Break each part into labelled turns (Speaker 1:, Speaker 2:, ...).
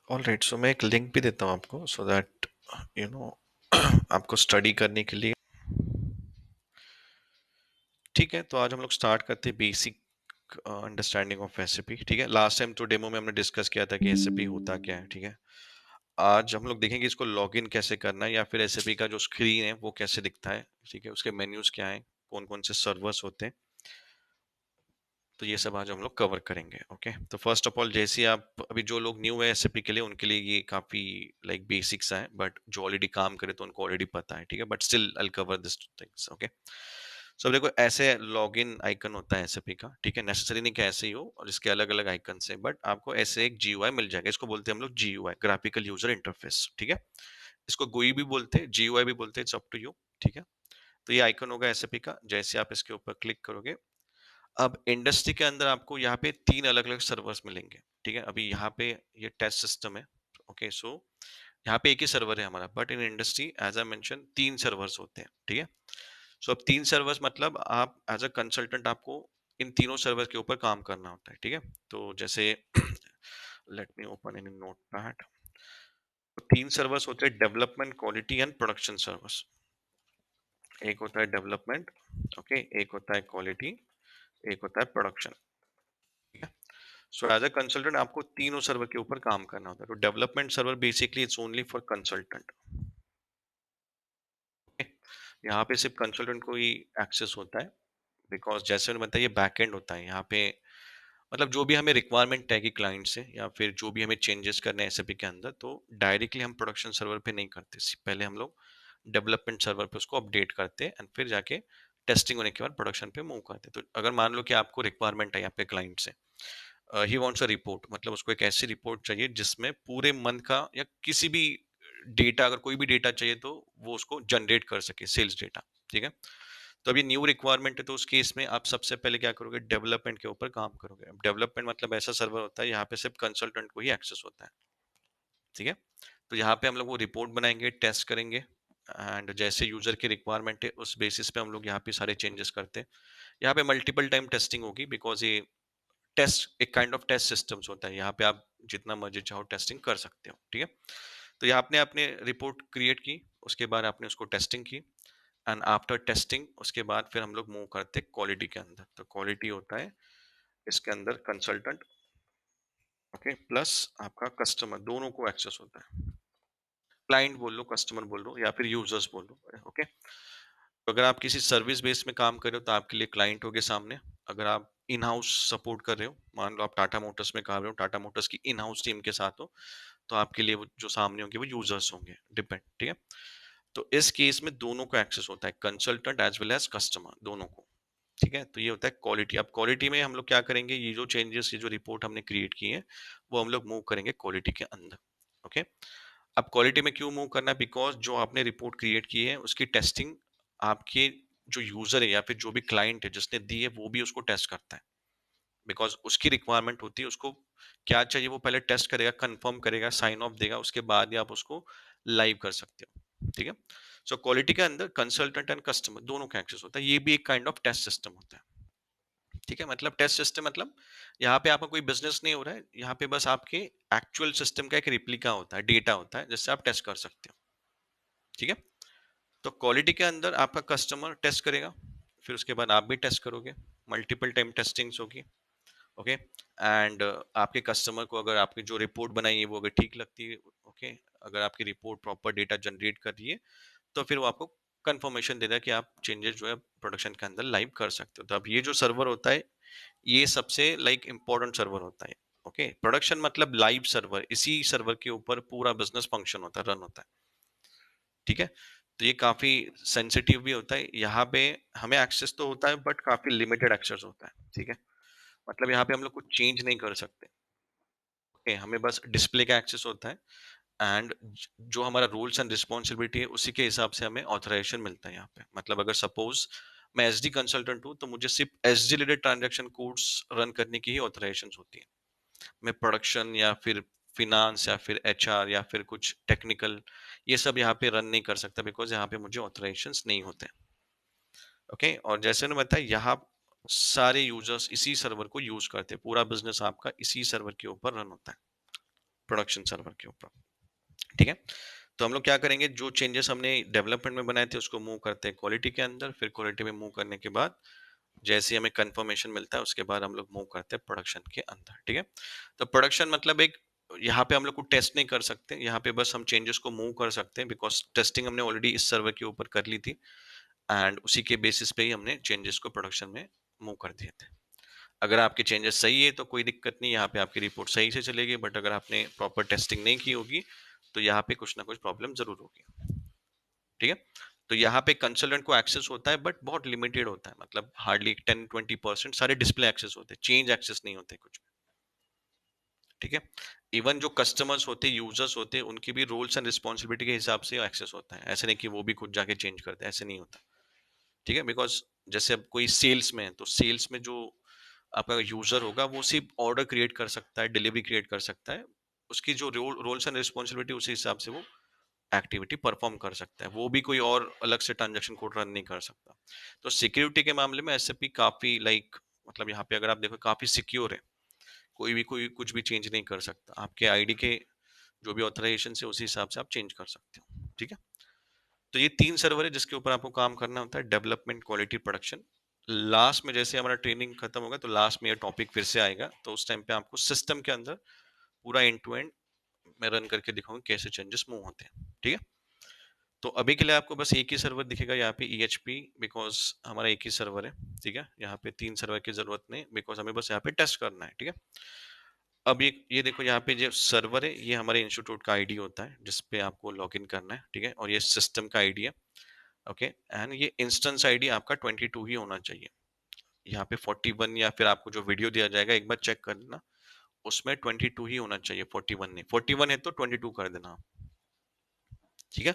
Speaker 1: Alright, सो मैं एक link भी देता हूँ आपको, सो दैट यू नो आपको स्टडी करने के लिए। ठीक है, तो आज हम लोग स्टार्ट करते हैं बेसिक अंडरस्टैंडिंग ऑफ एसएपी। ठीक है, लास्ट टाइम तो डेमो में हमने डिस्कस किया था कि एसएपी होता क्या है। ठीक है, आज हम लोग देखेंगे इसको लॉगिन कैसे करना है, या फिर एसएपी का जो स्क्रीन है वो कैसे दिखता है। ठीक है, उसके मेन्यूज क्या है, कौन कौन से सर्वर्स होते हैं, तो ये सब आज हम लोग कवर करेंगे। ओके, तो फर्स्ट ऑफ ऑल, जैसे आप अभी जो लोग न्यू है एसएपी के लिए, उनके लिए ये काफी लाइक बेसिक्स है, बट जो ऑलरेडी काम करे तो उनको ऑलरेडी पता है। ठीक है, but still I cover this things. Okay, so देखो, ऐसे लॉगिन आइकन होता है एसएपी का। ठीक है, नेसेसरी नहीं कि ऐसे ही हो, और इसके अलग अलग आइकन है, बट आपको ऐसे एक जीयूआई मिल जाएगा। इसको बोलते हैं हम लोग जीयूआई, ग्राफिकल यूजर इंटरफेस। ठीक है, इसको GUI भी बोलते हैं, जीयूआई भी बोलते हैं, इट्स अप टू यू। ठीक है, तो ये आइकन होगा एसएपी का। जैसे आप इसके ऊपर क्लिक करोगे, अब इंडस्ट्री के अंदर आपको यहाँ पे 3 अलग-अलग सर्वर्स मिलेंगे। ठीक है, अभी यहाँ पे ये टेस्ट सिस्टम है। ओके, सो यहाँ पे एक ही सर्वर है हमारा, but in industry as I mention 3 servers होते हैं। ठीक है, सो अब 3 सर्वर्स मतलब आप एज अ कंसल्टेंट आपको इन तीनों सर्वर के ऊपर काम करना होता है। ठीक है, तो जैसे let me open in notepad. तो 3 सर्वर्स होते हैं, development, quality and production servers. एक होता है डेवलपमेंट, ओके, एक होता है क्वालिटी, एक होता है प्रोडक्शन। ठीक है, सो एज अ कंसल्टेंट आपको तीनों सर्वर के ऊपर काम करना होता है। तो development server basically it's only for consultant. यहाँ पे सिर्फ कंसल्टेंट को ही एक्सेस होता है, बिकॉज जैसे मैंने बताया ये बैकएंड होता है। यहाँ पे मतलब जो भी हमें रिक्वायरमेंट है कि क्लाइंट से, या फिर जो भी हमें चेंजेस करने हैं एसएपी के अंदर, तो डायरेक्टली हम प्रोडक्शन सर्वर पे नहीं करते। पहले हम लोग डेवलपमेंट सर्वर पे उसको अपडेट करते हैं, एंड फिर जाके टेस्टिंग होने के बाद प्रोडक्शन पे मूव करते हैं। तो अगर मान लो कि आपको रिक्वायरमेंट है यहाँ पे क्लाइंट से, ही वांट्स अ रिपोर्ट, मतलब उसको एक ऐसी रिपोर्ट चाहिए जिसमें पूरे मंथ का या किसी भी डेटा, अगर कोई भी डेटा चाहिए तो वो उसको जनरेट कर सके, सेल्स डेटा। ठीक है, तो अभी न्यू रिक्वायरमेंट है, तो उस केस में आप सबसे पहले क्या करोगे, डेवलपमेंट के ऊपर काम करोगे। अब डेवलपमेंट मतलब ऐसा सर्वर होता है यहाँ पे सिर्फ कंसल्टेंट को ही एक्सेस होता है। ठीक है, तो यहाँ पे हम लोग वो रिपोर्ट बनाएंगे, टेस्ट करेंगे, एंड जैसे यूजर की रिक्वायरमेंट है उस बेसिस पे हम लोग यहाँ पे सारे चेंजेस करते हैं। यहाँ पे मल्टीपल टाइम टेस्टिंग होगी, बिकॉज ये टेस्ट एक काइंड ऑफ टेस्ट सिस्टम्स होता है। यहाँ पे आप जितना मर्जी चाहो टेस्टिंग कर सकते हो। ठीक है, तो यहाँ आपने आपने रिपोर्ट क्रिएट की, उसके बाद आपने उसको टेस्टिंग की, एंड आफ्टर टेस्टिंग उसके बाद फिर हम लोग मूव करते हैं क्वालिटी के अंदर। तो क्वालिटी होता है इसके अंदर कंसल्टेंट, ओके, प्लस आपका कस्टमर, दोनों को एक्सेस होता है। क्लाइंट बोल लो, कस्टमर बोल लो, या फिर यूजर्स बोल लो। ओके, तो अगर आप किसी सर्विस बेस में काम कर रहे हो तो आपके लिए क्लाइंट होगे सामने। अगर आप इन हाउस सपोर्ट कर रहे हो, मान लो आप टाटा मोटर्स में काम रहे हो, टाटा मोटर्स की इन हाउस टीम के साथ हो, तो आपके लिए वो जो सामने होंगे वो यूजर्स होंगे, डिपेंड। ठीक है, तो इस केस में दोनों को एक्सेस होता है, consultant as well as customer, दोनों को। ठीक है, तो ये होता है क्वालिटी। अब क्वालिटी में हम लोग क्या करेंगे, ये जो चेंजेस, ये जो रिपोर्ट हमने क्रिएट की है, वो हम लोग मूव करेंगे क्वालिटी के अंदर। ओके, अब क्वालिटी में क्यों मूव करना है, बिकॉज जो आपने रिपोर्ट क्रिएट की है उसकी टेस्टिंग आपके जो यूजर है या फिर जो भी क्लाइंट है जिसने दी है वो भी उसको टेस्ट करता है, बिकॉज उसकी रिक्वायरमेंट होती है, उसको क्या चाहिए वो पहले टेस्ट करेगा, कंफर्म करेगा, साइन ऑफ देगा, उसके बाद ही आप उसको लाइव कर सकते हो। ठीक है, सो क्वालिटी के अंदर कंसल्टेंट एंड कस्टमर दोनों का एक्सेस होता है। ये भी एक काइंड ऑफ टेस्ट सिस्टम होता है। ठीक है, मतलब टेस्ट सिस्टम मतलब यहाँ पे आपका कोई बिजनेस नहीं हो रहा है, यहाँ पे बस आपके एक्चुअल सिस्टम का एक रिप्लिका होता है, डेटा होता है जिससे आप टेस्ट कर सकते हो। ठीक है, तो क्वालिटी के अंदर आपका कस्टमर टेस्ट करेगा, फिर उसके बाद आप भी टेस्ट करोगे, मल्टीपल टाइम टेस्टिंग्स होगी। ओके, एंड आपके कस्टमर को अगर आपकी जो रिपोर्ट बनाई है वो अगर ठीक लगती है, ओके, अगर आपकी रिपोर्ट प्रॉपर डेटा जनरेट कर रही है, तो फिर वो आपको कंफर्मेशन देता है कि आप चेंजेस जो है प्रोडक्शन के अंदर लाइव कर सकते हो। तो अब ये जो सर्वर होता है, ये सबसे लाइक इम्पोर्टेंट सर्वर होता है। ओके, प्रोडक्शन मतलब लाइव सर्वर, इसी सर्वर के ऊपर पूरा बिजनेस फंक्शन होता है, रन होता है। ठीक है, तो ये काफी सेंसिटिव भी होता है। यहाँ पे हमें एक्सेस तो होता है, बट काफी लिमिटेड एक्सेस होता है। ठीक है, मतलब यहाँ पे हम लोग कुछ चेंज नहीं कर सकते। ओके, हमें बस डिस्प्ले का एक्सेस होता है, एंड जो हमारा रूल्स एंड रिस्पॉन्सिबिलिटी है उसी के हिसाब से हमें ऑथराइजेशन मिलता है यहाँ पे। मतलब अगर सपोज मैं एसडी कंसल्टेंट हूँ, तो मुझे सिर्फ SD related transaction codes run करने की ही ऑथराइजेशन होती है। मैं प्रोडक्शन या फिर फिनांस या फिर एचआर या फिर कुछ टेक्निकल, ये सब यहाँ पे रन नहीं कर सकता, बिकॉज यहाँ पे मुझे ऑथराइजेशन नहीं होते। ओके, और जैसे मैंने बताया, यहाँ सारे यूजर्स इसी सर्वर को यूज करते हैं, पूरा बिजनेस आपका इसी सर्वर के ऊपर रन होता है। प्रोडक्शन सर्वर के ऊपर, ठीक है। तो हम लोग क्या करेंगे, जो चेंजेस हमने डेवलपमेंट में बनाए थे उसको मूव करते हैं क्वालिटी के अंदर, फिर क्वालिटी में मूव करने के बाद जैसे ही हमें कंफर्मेशन मिलता है उसके बाद हम लोग मूव करते हैं प्रोडक्शन के अंदर, ठीक है। तो प्रोडक्शन मतलब एक, यहाँ पे हम लोग को टेस्ट नहीं कर सकते, यहाँ पे बस हम चेंजेस को मूव कर सकते हैं, बिकॉज टेस्टिंग हमने ऑलरेडी इस सर्वर के ऊपर कर ली थी, एंड उसी के बेसिस पे ही हमने चेंजेस को प्रोडक्शन में मूव कर दिए थे। अगर आपके चेंजेस सही है तो कोई दिक्कत नहीं, यहाँ पे आपकी रिपोर्ट सही से चलेगी, बट अगर आपने प्रॉपर टेस्टिंग नहीं की होगी तो यहाँ पे कुछ ना कुछ प्रॉब्लम जरूर होगी, ठीक है। तो यहाँ पे कंसल्टेंट को एक्सेस होता है बट बहुत लिमिटेड होता है, मतलब हार्डली 10-20% सारे डिस्प्ले एक्सेस होते हैं, चेंज एक्सेस नहीं होते कुछ भी, ठीक है। इवन जो कस्टमर्स होते हैं, यूजर्स होते हैं, उनकी भी रोल्स एंड रिस्पॉन्सिबिलिटी के हिसाब से एक्सेस होता है, ऐसे नहीं कि वो भी खुद जाके चेंज करते हैं, ऐसे नहीं होता, ठीक है। बिकॉज जैसे अब कोई सेल्स में है तो सेल्स में जो आपका यूजर होगा वो सिर्फ ऑर्डर क्रिएट कर सकता है, डिलीवरी क्रिएट कर सकता है, उसकी जो रोल्स एंड रिस्पॉन्सिबिलिटी उसी हिसाब से वो एक्टिविटी परफॉर्म कर सकता है, वो भी कोई और अलग से ट्रांजैक्शन कोड रन नहीं कर सकता। तो सिक्योरिटी के मामले में एसएपी काफी लाइक, मतलब यहाँ पे अगर आप देखो काफी सिक्योर है, कोई कुछ भी चेंज नहीं कर सकता, आपके आईडी के जो भी ऑथराइजेशन है उसी हिसाब से आप चेंज कर सकते हो, ठीक है। तो ये 3 सर्वर है जिसके ऊपर आपको काम करना होता है, डेवलपमेंट, क्वालिटी, प्रोडक्शन। लास्ट में जैसे हमारा ट्रेनिंग खत्म होगा तो लास्ट में ये टॉपिक फिर से आएगा, तो उस टाइम पे आपको सिस्टम के अंदर पूरा एंड टू एंड मैं रन करके दिखाऊंगा कैसे चेंजेस मूव होते हैं, ठीक है। तो अभी के लिए आपको बस एक ही सर्वर दिखेगा यहाँ पे EHP, बिकॉज हमारा एक ही सर्वर है, ठीक है। यहाँ पे 3 सर्वर की जरूरत नहीं, बिकॉज हमें बस यहाँ पे टेस्ट करना है, ठीक है। अब ये देखो यहाँ पे जो सर्वर है ये हमारे इंस्टीट्यूट का आईडी होता है जिसपे आपको लॉग इन करना है, ठीक है। और ये सिस्टम का आईडी है, ओके। एंड ये इंस्टेंस आईडी आपका 22 ही होना चाहिए, यहाँ पे 41 या फिर आपको जो वीडियो दिया जाएगा एक बार चेक कर लेना, उसमें 22 ही होना चाहिए, 41 नहीं, 41 है तो 22 कर देना, ठीक है।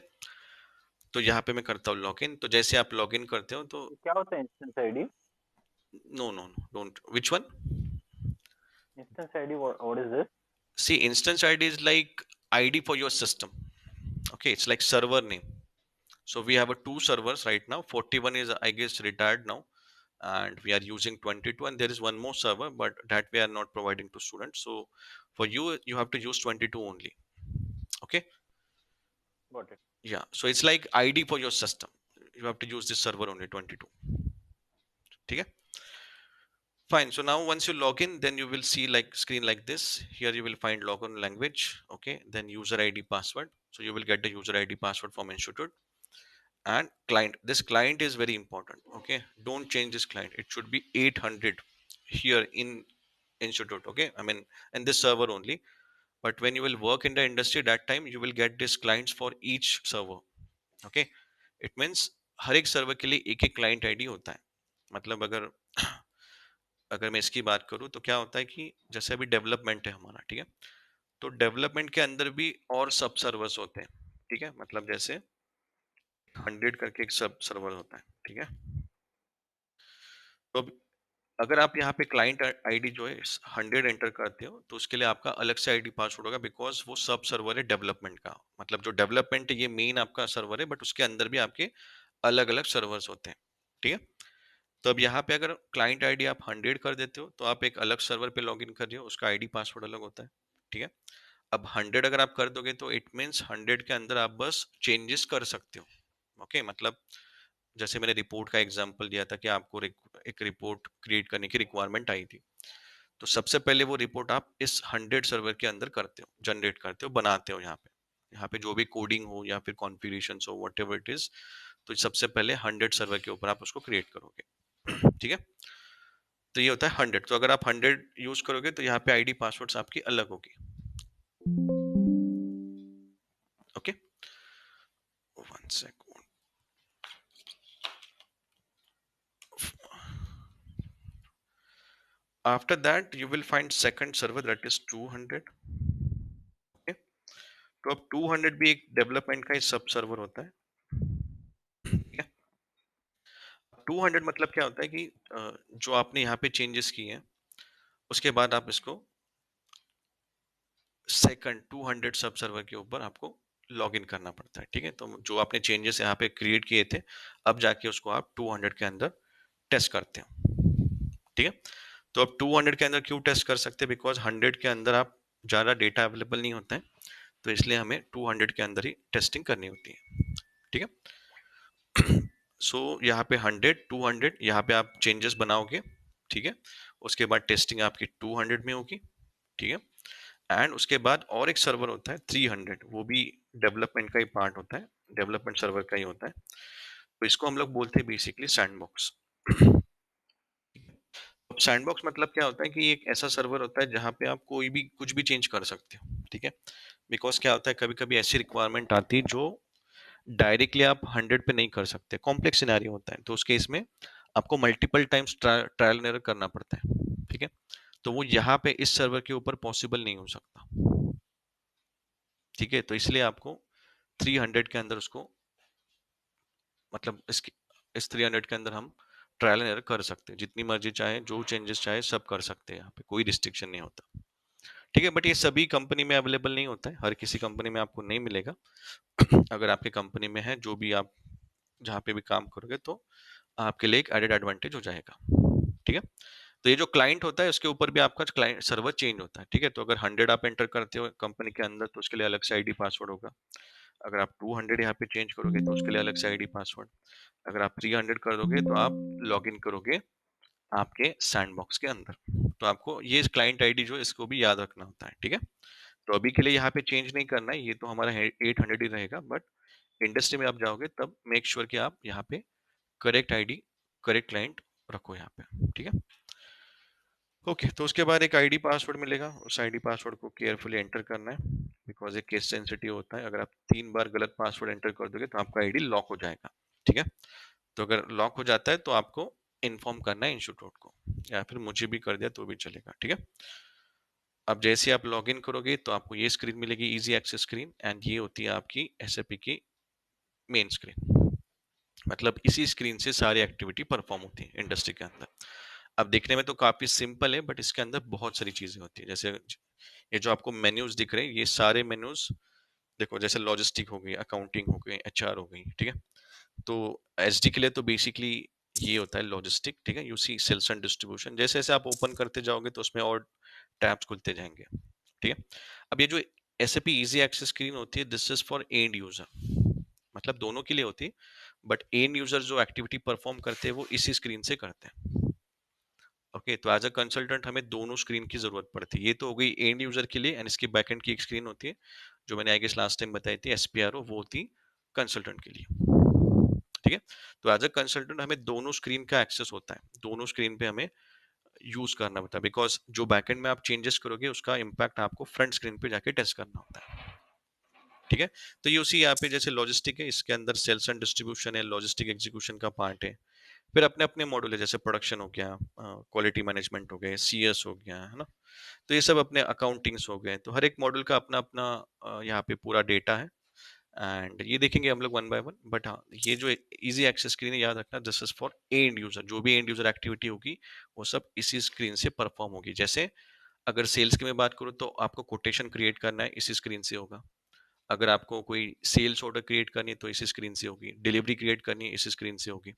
Speaker 1: तो यहाँ पे मैं करता हूँ लॉग इन, तो जैसे आप लॉग इन करते हो तो
Speaker 2: ये क्या होता है instance ID?
Speaker 1: No no no don't, which one?
Speaker 2: Instance ID, what is this?
Speaker 1: See, instance ID is like ID for your system. Okay, it's like server name. So we have a two servers right now. 41 is I guess retired now, and we are using 22. And there is one more server, but that we are not providing to students. So for you, you have to use 22 only. Okay,
Speaker 2: got it.
Speaker 1: yeah. So it's like ID for your system. You have to use this server only 22. Okay. Fine. So now once you log in, then you will see like screen like this. Here you will find login language. Okay. Then user ID password. So you will get the user ID password from institute and client. This client is very important. Okay. Don't change this client. It should be 800 here in institute. Okay. I mean, in this server only. But when you will work in the industry, that time you will get these clients for each server. Okay. It means हर एक server के लिए एक एक client ID होता है, मतलब अगर मैं इसकी बात करूं तो क्या होता है कि जैसे अभी डेवलपमेंट है हमारा, ठीक है। तो डेवलपमेंट के अंदर भी और सब सर्वर्स होते हैं, ठीक है। मतलब जैसे 100 करके एक सब सर्वर होता है, ठीक है। तो अब अगर आप यहाँ पे क्लाइंट आईडी जो है 100 एंटर करते हो तो उसके लिए आपका अलग से आईडी पासवर्ड होगा, बिकॉज वो सब सर्वर है डेवलपमेंट का, मतलब जो डेवलपमेंट है ये मेन आपका सर्वर है, बट उसके अंदर भी आपके अलग अलग सर्वर्स होते हैं, ठीक है। तो अब यहाँ पे अगर क्लाइंट आईडी आप 100 कर देते हो तो आप एक अलग सर्वर पे लॉग इन कर रहे हो, उसका आईडी पासवर्ड अलग होता है, ठीक है। अब 100 अगर आप कर दोगे तो इट मीन्स 100 के अंदर आप बस चेंजेस कर सकते हो, ओके। मतलब जैसे मैंने रिपोर्ट का एग्जांपल दिया था कि आपको एक रिपोर्ट क्रिएट करने की रिक्वायरमेंट आई थी, तो सबसे पहले वो रिपोर्ट आप इस 100 सर्वर के अंदर करते हो, जनरेट करते हो, बनाते हो। यहाँ पे जो भी कोडिंग हो या फिर कॉन्फ़िगरेशन हो, वट एवर इट इज, तो सबसे पहले 100 सर्वर के ऊपर आप उसको क्रिएट करोगे, ठीक है। तो ये होता है 100। तो अगर आप 100 यूज करोगे तो यहाँ पे आईडी पासवर्ड्स आपकी अलग होगी, okay. One second. After that you will find second server that is 200, okay. तो अब 200 भी एक डेवलपमेंट का ही सब सर्वर होता है, ठीक है। 200 मतलब क्या होता है कि जो आपने यहाँ पे चेंजेस किए हैं उसके बाद आप इसको सेकंड 200 सब सर्वर के ऊपर आपको लॉग इन करना पड़ता है, ठीक है। तो जो आपने चेंजेस यहाँ पे क्रिएट किए थे अब जाके उसको आप 200 के अंदर टेस्ट करते हो, ठीक है। तो अब 200 के अंदर क्यों टेस्ट कर सकते हैं, बिकॉज 100 के अंदर आप ज़्यादा डेटा अवेलेबल नहीं होता है, तो इसलिए हमें 200 के अंदर ही टेस्टिंग करनी होती है। ठीक है। सो यहाँ पे 100 200 यहाँ पे आप चेंजेस बनाओगे। ठीक है। उसके बाद टेस्टिंग आपकी 200 में होगी। ठीक है। एंड उसके बाद और एक सर्वर होता है 300, वो भी डेवलपमेंट का ही पार्ट होता है, डेवलपमेंट सर्वर का ही होता है। तो इसको हम लोग बोलते हैं बेसिकली सैंडबॉक्स। अब सैंडबॉक्स मतलब क्या होता है कि एक ऐसा सर्वर होता है जहाँ पे आप कोई भी कुछ भी चेंज कर सकते हो। ठीक है। बिकॉज क्या होता है, कभी कभी ऐसी रिक्वायरमेंट आती है जो डायरेक्टली आप 100 पे नहीं कर सकते, कॉम्प्लेक्स सिनेरियो होता है, तो उस केस में आपको multiple times trial and error करना पड़ता है। ठीक है। तो वो यहाँ पे इस सर्वर के ऊपर पॉसिबल नहीं हो सकता। ठीक है। तो इसलिए आपको 300 के अंदर उसको, मतलब इस 300 के अंदर हम ट्रायल एंड एरर कर सकते हैं, जितनी मर्जी चाहे, जो चेंजेस चाहे सब कर सकते हैं, यहाँ पे कोई रिस्ट्रिक्शन नहीं होता। ठीक है। बट ये सभी कंपनी में अवेलेबल नहीं होता है, हर किसी कंपनी में आपको नहीं मिलेगा। अगर आपके कंपनी में है, जो भी आप जहाँ पे भी काम करोगे, तो आपके लिए एक एडेड एडवांटेज हो जाएगा। ठीक है। तो ये जो क्लाइंट होता है उसके ऊपर भी आपका क्लाइंट सर्वर चेंज होता है। ठीक है। तो अगर 100 आप एंटर करते हो कंपनी के अंदर, तो उसके लिए अलग से आईडी पासवर्ड होगा। अगर आप 200 यहाँ पे चेंज करोगे तो उसके लिए अलग से आईडी पासवर्ड। अगर आप 300 कर दोगे तो आप लॉग इन करोगे आपके सैंडबॉक्स के अंदर। तो आपको ये क्लाइंट आईडी जो है, इसको भी याद रखना होता है। ठीक है। तो अभी के लिए यहाँ पे चेंज नहीं करना है, ये तो हमारा 800 ही रहेगा। बट इंडस्ट्री में आप जाओगे तब मेक श्योर कि आप यहाँ पे करेक्ट आईडी, करेक्ट क्लाइंट रखो यहाँ पे। ठीक है। ओके। तो उसके बाद एक आईडी पासवर्ड मिलेगा, उस आईडी पासवर्ड को केयरफुली एंटर करना है, बिकॉज ये केस सेंसिटिव होता है। अगर आप 3 बार गलत पासवर्ड एंटर कर दोगे तो आपका आईडी लॉक हो जाएगा। ठीक है। तो अगर लॉक हो जाता है तो आपको इन्फॉर्म करना है इंस्टीट्यूट को, या फिर मुझे भी कर दिया तो भी चलेगा। ठीक है। अब जैसे आप लॉग इन करोगे तो आपको ये स्क्रीन मिलेगी, इजी एक्सेस स्क्रीन, एंड ये होती है आपकी एसएपी की मेन स्क्रीन। मतलब इसी स्क्रीन से सारी एक्टिविटी परफॉर्म होती है इंडस्ट्री के अंदर। अब देखने में तो काफी सिंपल है, बट इसके अंदर बहुत सारी चीजें होती है। जैसे ये जो आपको मेन्यूज दिख रहे हैं, ये सारे मेन्यूज देखो, जैसे लॉजिस्टिक हो गई, अकाउंटिंग हो गई, एचआर हो गई। ठीक है। तो एसडी के लिए तो बेसिकली ये होता है लॉजिस्टिक। ठीक है। You see sales and distribution, जैसे जैसे आप ओपन करते जाओगे तो उसमें और टैब्स खुलते जाएंगे। ठीक है। अब ये जो SAP इजी एक्सेस स्क्रीन होती है, this is for and user, मतलब दोनों के लिए होती है। बट एंड यूजर जो एक्टिविटी परफॉर्म करते हैं वो इसी स्क्रीन से करते हैं। ओके। तो एज अ कंसल्टेंट हमें दोनों स्क्रीन की जरूरत पड़ती है। ये तो हो गई एंड यूजर के लिए, एंड इसकी बैकएंड की एक स्क्रीन होती है जो मैंने आई गेस लास्ट टाइम बताई थी, SPRO, वो होती कंसल्टेंट के लिए। ठीक है। तो एज अ कंसल्टेंट हमें दोनों स्क्रीन का एक्सेस होता है, दोनों स्क्रीन पे हमें यूज करना होता है, बिकॉज जो बैकएंड में आप चेंजेस करोगे उसका इम्पैक्ट आपको फ्रंट स्क्रीन पे जाके टेस्ट करना होता है। ठीक है। तो ये उसी यहाँ पे जैसे लॉजिस्टिक है, इसके अंदर सेल्स एंड डिस्ट्रीब्यूशन है, लॉजिस्टिक एग्जीक्यूशन का पार्ट है। फिर अपने अपने मॉड्यूल है, जैसे प्रोडक्शन हो गया, क्वालिटी मैनेजमेंट हो गए, CS हो गया, है ना। तो ये सब अपने अकाउंटिंग्स हो गए। तो हर एक मॉड्यूल का अपना अपना यहाँ पे पूरा डेटा है, एंड ये देखेंगे हम लोग वन बाय वन। बट हाँ, ये जो इजी एक्सेस स्क्रीन है, याद रखना this is for and user, जो भी एंड यूजर एक्टिविटी होगी वो सब इसी स्क्रीन से परफॉर्म होगी। जैसे अगर सेल्स की मैं बात करूँ तो आपको कोटेशन क्रिएट करना है, इसी स्क्रीन से होगा। अगर आपको कोई सेल्स ऑर्डर क्रिएट करनी है तो इसी स्क्रीन से होगी, डिलीवरी क्रिएट करनी है इसी स्क्रीन से होगी।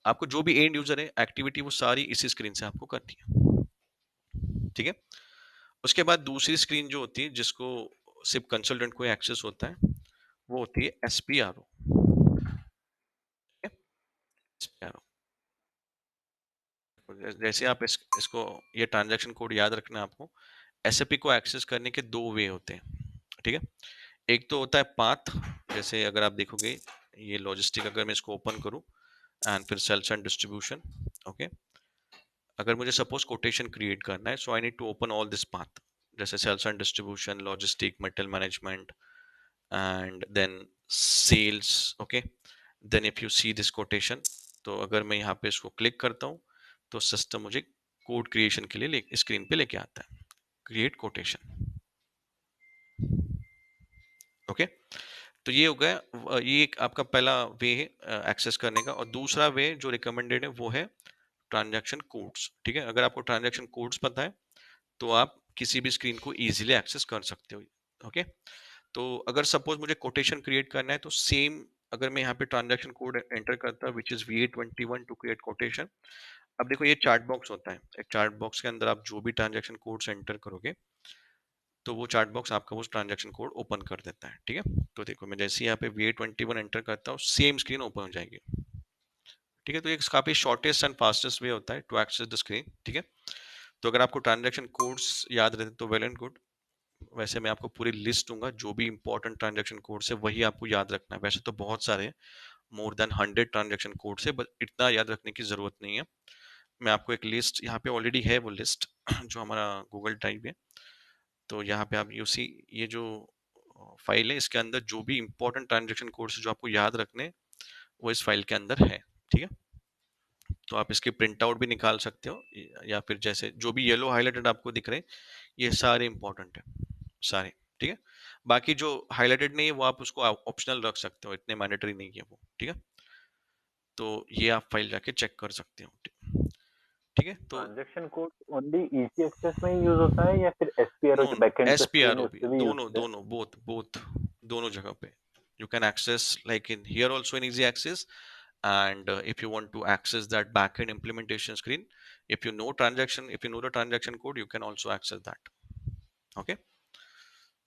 Speaker 1: आपको जो भी एंड यूजर है एक्टिविटी, वो सारी इसी स्क्रीन से आपको करनी है। ठीक है। उसके बाद दूसरी स्क्रीन जो होती है, जिसको सिर्फ कंसल्टेंट को एक्सेस होता है, वो होती है SPRO। SPRO, जैसे आप इसको, ये ट्रांजैक्शन कोड याद रखना है आपको। SAP को एक्सेस करने के दो वे होते हैं। ठीक है। एक तो होता है पाथ, जैसे अगर आप देखोगे ये लॉजिस्टिक, अगर मैं इसको ओपन करूं एंड फिर सेल्स एंड डिस्ट्रीब्यूशन। ओके। अगर मुझे सपोज कोटेशन क्रिएट करना है, so I need to open all this path, जैसे sales and distribution, logistic, material management, and then sales. Okay. Then if you see this quotation, तो अगर मैं यहाँ पे इसको क्लिक करता हूँ तो सिस्टम मुझे कोड क्रिएशन के लिए स्क्रीन पे लेके आता है, क्रिएट कोटेशन। ओके। तो ये हो गया, ये एक आपका पहला वे है एक्सेस करने का। और दूसरा वे जो रिकमेंडेड है वो है ट्रांजैक्शन कोड्स। ठीक है। अगर आपको ट्रांजैक्शन कोड्स पता है तो आप किसी भी स्क्रीन को इजीली एक्सेस कर सकते हो। ओके। तो अगर सपोज मुझे कोटेशन क्रिएट करना है तो सेम, अगर मैं यहाँ पे ट्रांजैक्शन कोड एंटर करता which is VA21 to create quotation. अब देखो ये चार्ट बॉक्स होता है, एक चार्ट बॉक्स के अंदर आप जो भी ट्रांजैक्शन कोड्स एंटर करोगे तो वो चैट बॉक्स आपका वो ट्रांजैक्शन कोड ओपन कर देता है, ठीक है। तो देखो मैं जैसे ही यहाँ पे VA21 एंटर करता हूँ, सेम स्क्रीन ओपन हो जाएगी, ठीक है। तो ये काफी शॉर्टेस्ट एंड फास्टेस्ट वे होता है टू एक्सेस द स्क्रीन, ठीक है। तो अगर आपको ट्रांजैक्शन कोड्स याद रहते तो वेल एंड गुड। वैसे मैं आपको पूरी लिस्ट दूंगा, जो भी इंपॉर्टेंट ट्रांजैक्शन कोड्स है वही आपको याद रखना है। वैसे तो बहुत सारे हैं, मोर देन 100 ट्रांजैक्शन कोड्स है, बट इतना याद रखने की जरूरत नहीं है। मैं आपको एक लिस्ट यहाँ पे ऑलरेडी है, वो लिस्ट जो हमारा गूगल ड्राइव है। तो यहाँ पे आप यू सी, ये जो फाइल है इसके अंदर जो भी इंपॉर्टेंट ट्रांजैक्शन कोड्स जो आपको याद रखने, वो इस फाइल के अंदर है, ठीक है। तो आप इसकी प्रिंट आउट भी निकाल सकते हो, या फिर जैसे जो भी येलो हाईलाइटेड आपको दिख रहे हैं, ये सारे इंपॉर्टेंट है, सारे, ठीक है। बाकी जो हाईलाइटेड नहीं है वो आप उसको ऑप्शनल रख सकते हो, इतने मैंडेटरी नहीं है वो, ठीक है। तो ये आप फाइल जाके चेक कर सकते हो, ठीक है। तो
Speaker 2: transaction code only easy access में ही यूज होता है या फिर एसपीआरओ
Speaker 1: नो
Speaker 2: जो
Speaker 1: नो,
Speaker 2: बैकएंड
Speaker 1: एस
Speaker 2: का
Speaker 1: पी
Speaker 2: स्क्रीन
Speaker 1: आर
Speaker 2: है
Speaker 1: ओ
Speaker 2: उस
Speaker 1: भी,
Speaker 2: पे भी यूज
Speaker 1: दोनों
Speaker 2: होता है?
Speaker 1: दोनों बोथ बोथ, दोनों जगह पे you can access, like in here also in easy access, and if you want to access that backend implementation screen, if you know transaction, if you know the transaction code, you can also access that, okay।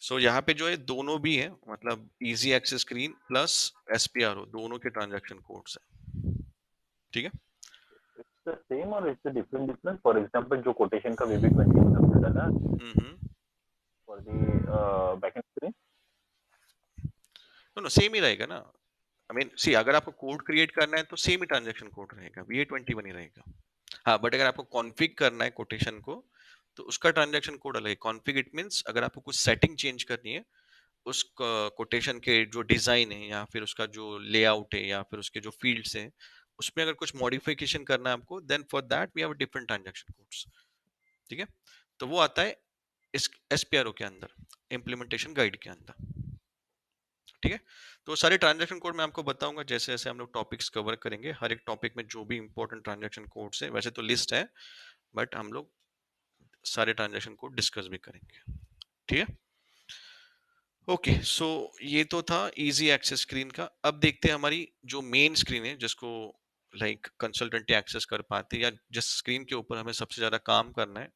Speaker 1: सो यहाँ पे जो है दोनों भी है, मतलब easy access screen plus SPRO दोनों के ट्रांजैक्शन कोड्स है, ठीक है।
Speaker 2: इट्स द सेम और it's the different for example जो कोटेशन का VB21 आपने डाला
Speaker 1: hmm.
Speaker 2: For the backend screen.
Speaker 1: No no, same ही रहेगा ना। आई मीन सी, अगर आपको कोड क्रिएट करना है तो सेम ही ट्रांजैक्शन कोड रहेगा, VA21 ही रहेगा। हाँ, बट अगर आपको कॉन्फ़िग करना है कोटेशन को, तो उसका ट्रांजैक्शन कोड अलग है। कॉन्फ़िग इट मींस अगर आपको कुछ सेटिंग चेंज करनी है उस कोटेशन के जो डिजाइन है, या फिर उसका जो लेआउट है, या फिर उसके जो फील्ड्स हैं, उसमें अगर कुछ मॉडिफिकेशन करना है आपको, then for that we have different transaction codes, ठीक है। तो वो आता है इस एसपीआरओ के अंदर, इम्प्लीमेंटेशन गाइड के अंदर, ठीक है। तो सारे ट्रांजैक्शन कोड मैं आपको बताऊंगा जैसे जैसे हम लोग टॉपिक्स कवर करेंगे, हर एक टॉपिक में जो भी इंपॉर्टेंट ट्रांजैक्शन कोड्स है, वैसे तो लिस्ट है, बट हम लोग सारे ट्रांजैक्शन कोड डिस्कस भी करेंगे, ठीक है। ओके, सो ये तो था इजी एक्सेस स्क्रीन का। अब देखते हैं हमारी जो मेन स्क्रीन है, जिसको लाइक कंसल्टेंट एक्सेस कर पाते हैं, या जिस स्क्रीन के ऊपर हमें सबसे ज्यादा काम करना है,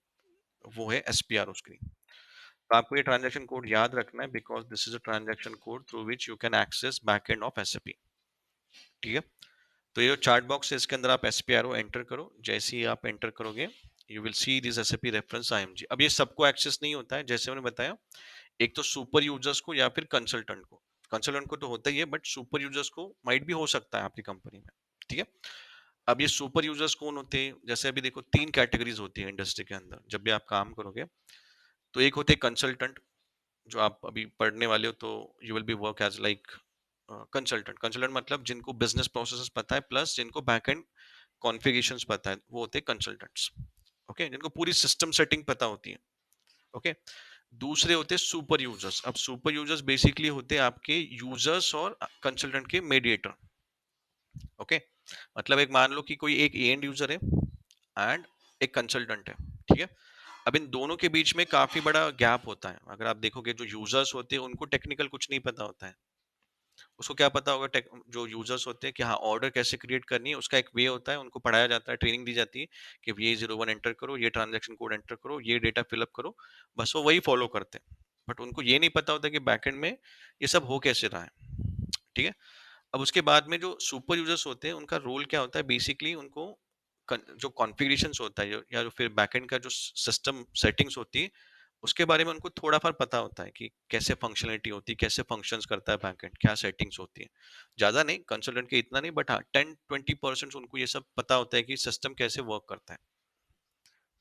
Speaker 1: वो है एसपीआरओ स्क्रीन। तो आपको ये ट्रांजैक्शन कोड याद रखना है, because this is a transaction code through which you can access backend of SAP, ठीक है। तो ये जो चार्ट बॉक्स है इसके अंदर आप एसपीआरओ एंटर करो। जैसे ही आप एंटर करोगे, you will see this SAP reference IMG. अब ये सबको एक्सेस नहीं होता है, जैसे मैंने बताया, एक तो सुपर यूजर्स को या फिर कंसल्टेंट को। कंसल्टेंट को तो होता ही है, बट सुपर यूजर्स को माइट भी हो सकता है आपकी कंपनी में, ठीक है। अब ये सुपर यूजर्स कौन होते हैं? जैसे अभी देखो, तीन कैटेगरीज होती है इंडस्ट्री के अंदर जब भी आप काम करोगे। तो एक होते हैं कंसल्टेंट, जो आप अभी पढ़ने वाले हो, तो you will be work as like consultant. Consultant मतलब जिनको बिजनेस प्रोसेसेस पता है, प्लस जिनको बैकएंड कॉन्फ़िगरेशंस पता है, वो होते हैं कंसल्टेंट्स, ओके, जिनको पूरी सिस्टम सेटिंग पता होती है, ओके। दूसरे होते हैं सुपर यूजर्स। अब सुपर यूजर्स बेसिकली होते हैं आपके यूजर्स और कंसल्टेंट के मीडिएटर, ओके। मतलब एक मान लो कि कोई एक एंड यूजर है एंड एक कंसल्टेंट है, ठीक है। अब इन दोनों के बीच में काफी बड़ा गैप होता है। अगर आप देखोगे, जो यूजर्स होते हैं उनको टेक्निकल कुछ नहीं पता होता है। उसको क्या पता होगा, जो यूजर्स होते हैं कि हाँ, ऑर्डर कैसे क्रिएट करनी है, उसका एक वे होता है, उनको पढ़ाया जाता है, ट्रेनिंग दी जाती है कि ये 01 एंटर करो, ये ट्रांजैक्शन कोड एंटर करो, ये डेटा फिलअप करो, बस वो वही फॉलो करते हैं। बट उनको ये नहीं पता होता कि बैकएंड में ये सब हो कैसे रहा है, ठीक है। अब उसके बाद में जो सुपर यूजर्स होते हैं, उनका रोल क्या होता है, बेसिकली उनको जो कॉन्फ़िगरेशंस होता है, या फिर बैकएंड का जो सिस्टम सेटिंग्स होती है, उसके बारे में उनको थोड़ा फार पता होता है कि कैसे फंक्शनलिटी होती है, कैसे फंक्शंस करता है बैकएंड, क्या सेटिंग्स होती है। ज्यादा नहीं, कंसल्टेंट के इतना नहीं, बट हाँ 10-20% उनको ये सब पता होता है कि सिस्टम कैसे वर्क करता है।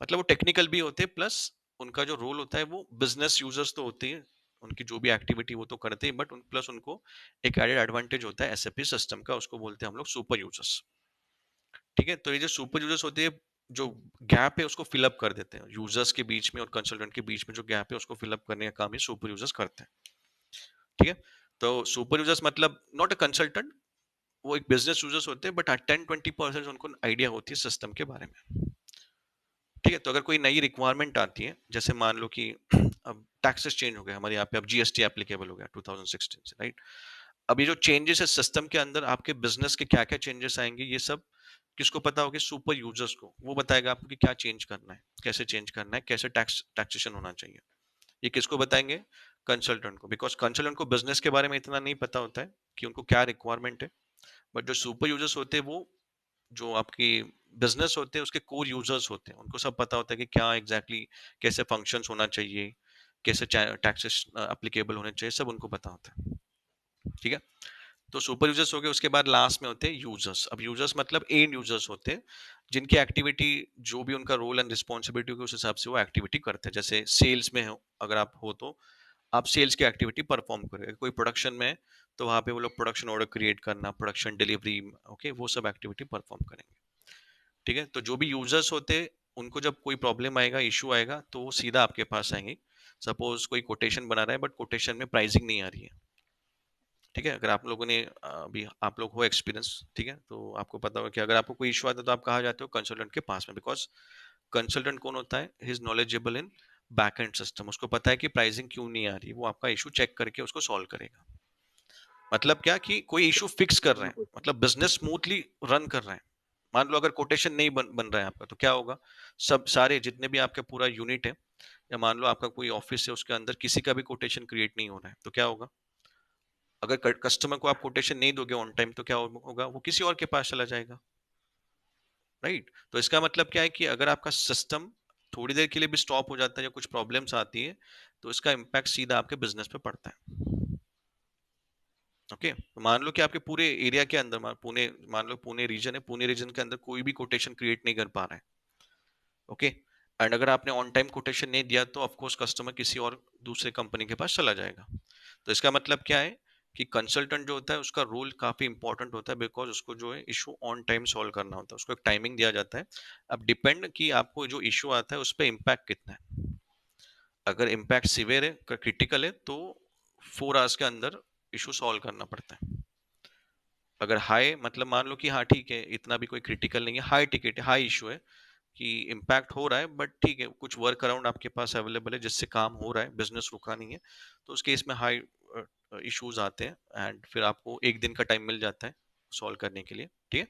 Speaker 1: मतलब वो टेक्निकल भी होते हैं, प्लस उनका जो रोल होता है वो बिजनेस यूजर्स तो होते हैं, उनकी जो भी एक्टिविटी वो तो करते हैं, बट प्लस उनको एक एडेड एडवांटेज होता है एसएपी सिस्टम का, उसको बोलते हैं हम लोग सुपर यूजर्स, ठीक है। तो ये जो सुपर यूजर्स होते हैं, जो गैप है उसको फिलअप कर देते हैं, यूजर्स के बीच में और कंसल्टेंट के बीच में जो गैप है उसको फिलअप करने का काम ये सुपर यूजर्स करते हैं, ठीक है। तो सुपर यूजर्स मतलब नॉट अ कंसल्टेंट, वो एक बिजनेस यूजर्स होते हैं, बट 10-20% उनको आइडिया होती है सिस्टम के बारे में, ठीक है। तो अगर कोई नई रिक्वायरमेंट आती है, जैसे मान लो कि अब टैक्सेस चेंज हो गए हमारे यहाँ पे, अब जीएसटी एप्लीकेबल हो गया 2016 से, राइट। अब ये जो चेंजेस है सिस्टम के अंदर, आपके बिजनेस के क्या क्या चेंजेस आएंगे, ये सब किसको पता होगा? सुपर यूजर्स को। वो बताएगा आपको कि क्या चेंज करना है, कैसे चेंज करना है, कैसे टैक्सेशन होना चाहिए, ये किसको बताएंगे? कंसल्टेंट को, बिकॉज कंसल्टेंट को बिजनेस के बारे में इतना नहीं पता होता है कि उनको क्या रिक्वायरमेंट है। बट जो सुपर यूजर्स होते हैं वो जो आपकी बिजनेस होते हैं उसके कोर यूजर्स होते हैं, उनको सब पता होता है कि क्या एग्जैक्टली exactly कैसे फंक्शंस होना चाहिए, कैसे टैक्सेस एप्लीकेबल होने चाहिए, सब उनको पता होता है। ठीक है, तो सुपर यूजर्स हो गए, उसके बाद लास्ट में होते हैं यूजर्स। अब यूजर्स मतलब एंड यूजर्स होते हैं, जिनकी एक्टिविटी जो भी उनका रोल एंड रिस्पॉन्सिबिलिटी होगी उस हिसाब से वो एक्टिविटी करते हैं। जैसे सेल्स में हो अगर आप हो तो आप सेल्स की एक्टिविटी परफॉर्म करेंगे, कोई प्रोडक्शन में है, तो वहां पे वो लोग प्रोडक्शन ऑर्डर क्रिएट करना, प्रोडक्शन डिलीवरी, ओके, वो सब एक्टिविटी परफॉर्म करेंगे। ठीक है, तो जो भी यूजर्स होते हैं उनको जब कोई प्रॉब्लम आएगा, इशू आएगा, तो वो सीधा आपके पास आएंगे। सपोज कोई कोटेशन बना रहा है बट कोटेशन में प्राइसिंग नहीं आ रही है। ठीक है, अगर आप लोगों ने अभी आप लोग हो एक्सपीरियंस, ठीक है, तो आपको पता होगा कि अगर आपको कोई इशू आता है तो आप कहाँ जाते हो? कंसल्टेंट के पास में, बिकॉज कंसल्टेंट कौन होता है? He is knowledgeable in back and system, उसको पता है कि प्राइसिंग क्यों नहीं आ रही, वो आपका इशू चेक करके उसको सॉल्व करेगा। मतलब क्या कि कोई इशू फिक्स कर रहे हैं,
Speaker 2: बिल्कुल।
Speaker 1: मतलब बिजनेस स्मूथली रन कर रहे हैं। मान लो अगर कोटेशन नहीं बन रहा है आपका, तो क्या होगा? सब सारे जितने भी आपके पूरा यूनिट है, या मान लो आपका कोई ऑफिस है उसके अंदर किसी का भी कोटेशन क्रिएट नहीं हो रहा है, तो क्या होगा? अगर कस्टमर को आप कोटेशन नहीं दोगे ऑन टाइम, तो क्या होगा? वो किसी और के पास चला जाएगा, राइट? तो इसका मतलब क्या है कि अगर आपका सिस्टम थोड़ी देर के लिए भी स्टॉप हो जाता है या कुछ प्रॉब्लम्स आती है, तो इसका इम्पैक्ट सीधा आपके बिजनेस पे पड़ता है। ओके, तो मान लो कि आपके पूरे एरिया के अंदर, मान लो पुणे रीजन है, पुणे रीजन के अंदर कोई भी कोटेशन क्रिएट नहीं कर पा रहा है। ओके, एंड अगर आपने ऑन टाइम कोटेशन नहीं दिया तो ऑफ कोर्स कस्टमर किसी और दूसरे कंपनी के पास चला जाएगा। तो इसका मतलब क्या है कि कंसल्टेंट जो होता है उसका रोल काफी इंपॉर्टेंट होता है, बिकॉज उसको जो है इशू ऑन टाइम सॉल्व करना होता है, उसको एक टाइमिंग दिया जाता है। अब डिपेंड कि आपको जो इशू आता है उस पर इम्पैक्ट कितना है। अगर इम्पैक्ट सिवियर है, क्रिटिकल है, तो 4 आवर्स के अंदर इशू सॉल्व करना पड़ता है। अगर हाई मतलब मान लो कि हाँ ठीक है, इतना भी कोई क्रिटिकल नहीं है, हाई टिकट है, हाई इशू है कि इम्पैक्ट हो रहा है, बट ठीक है, कुछ वर्क अराउंड आपके पास अवेलेबल है जिससे काम हो रहा है, बिजनेस रुका नहीं है, तो उस केस में हाई इश्यूज आते हैं, एंड फिर आपको 1 दिन का टाइम मिल जाता है सॉल्व करने के लिए। ठीक है,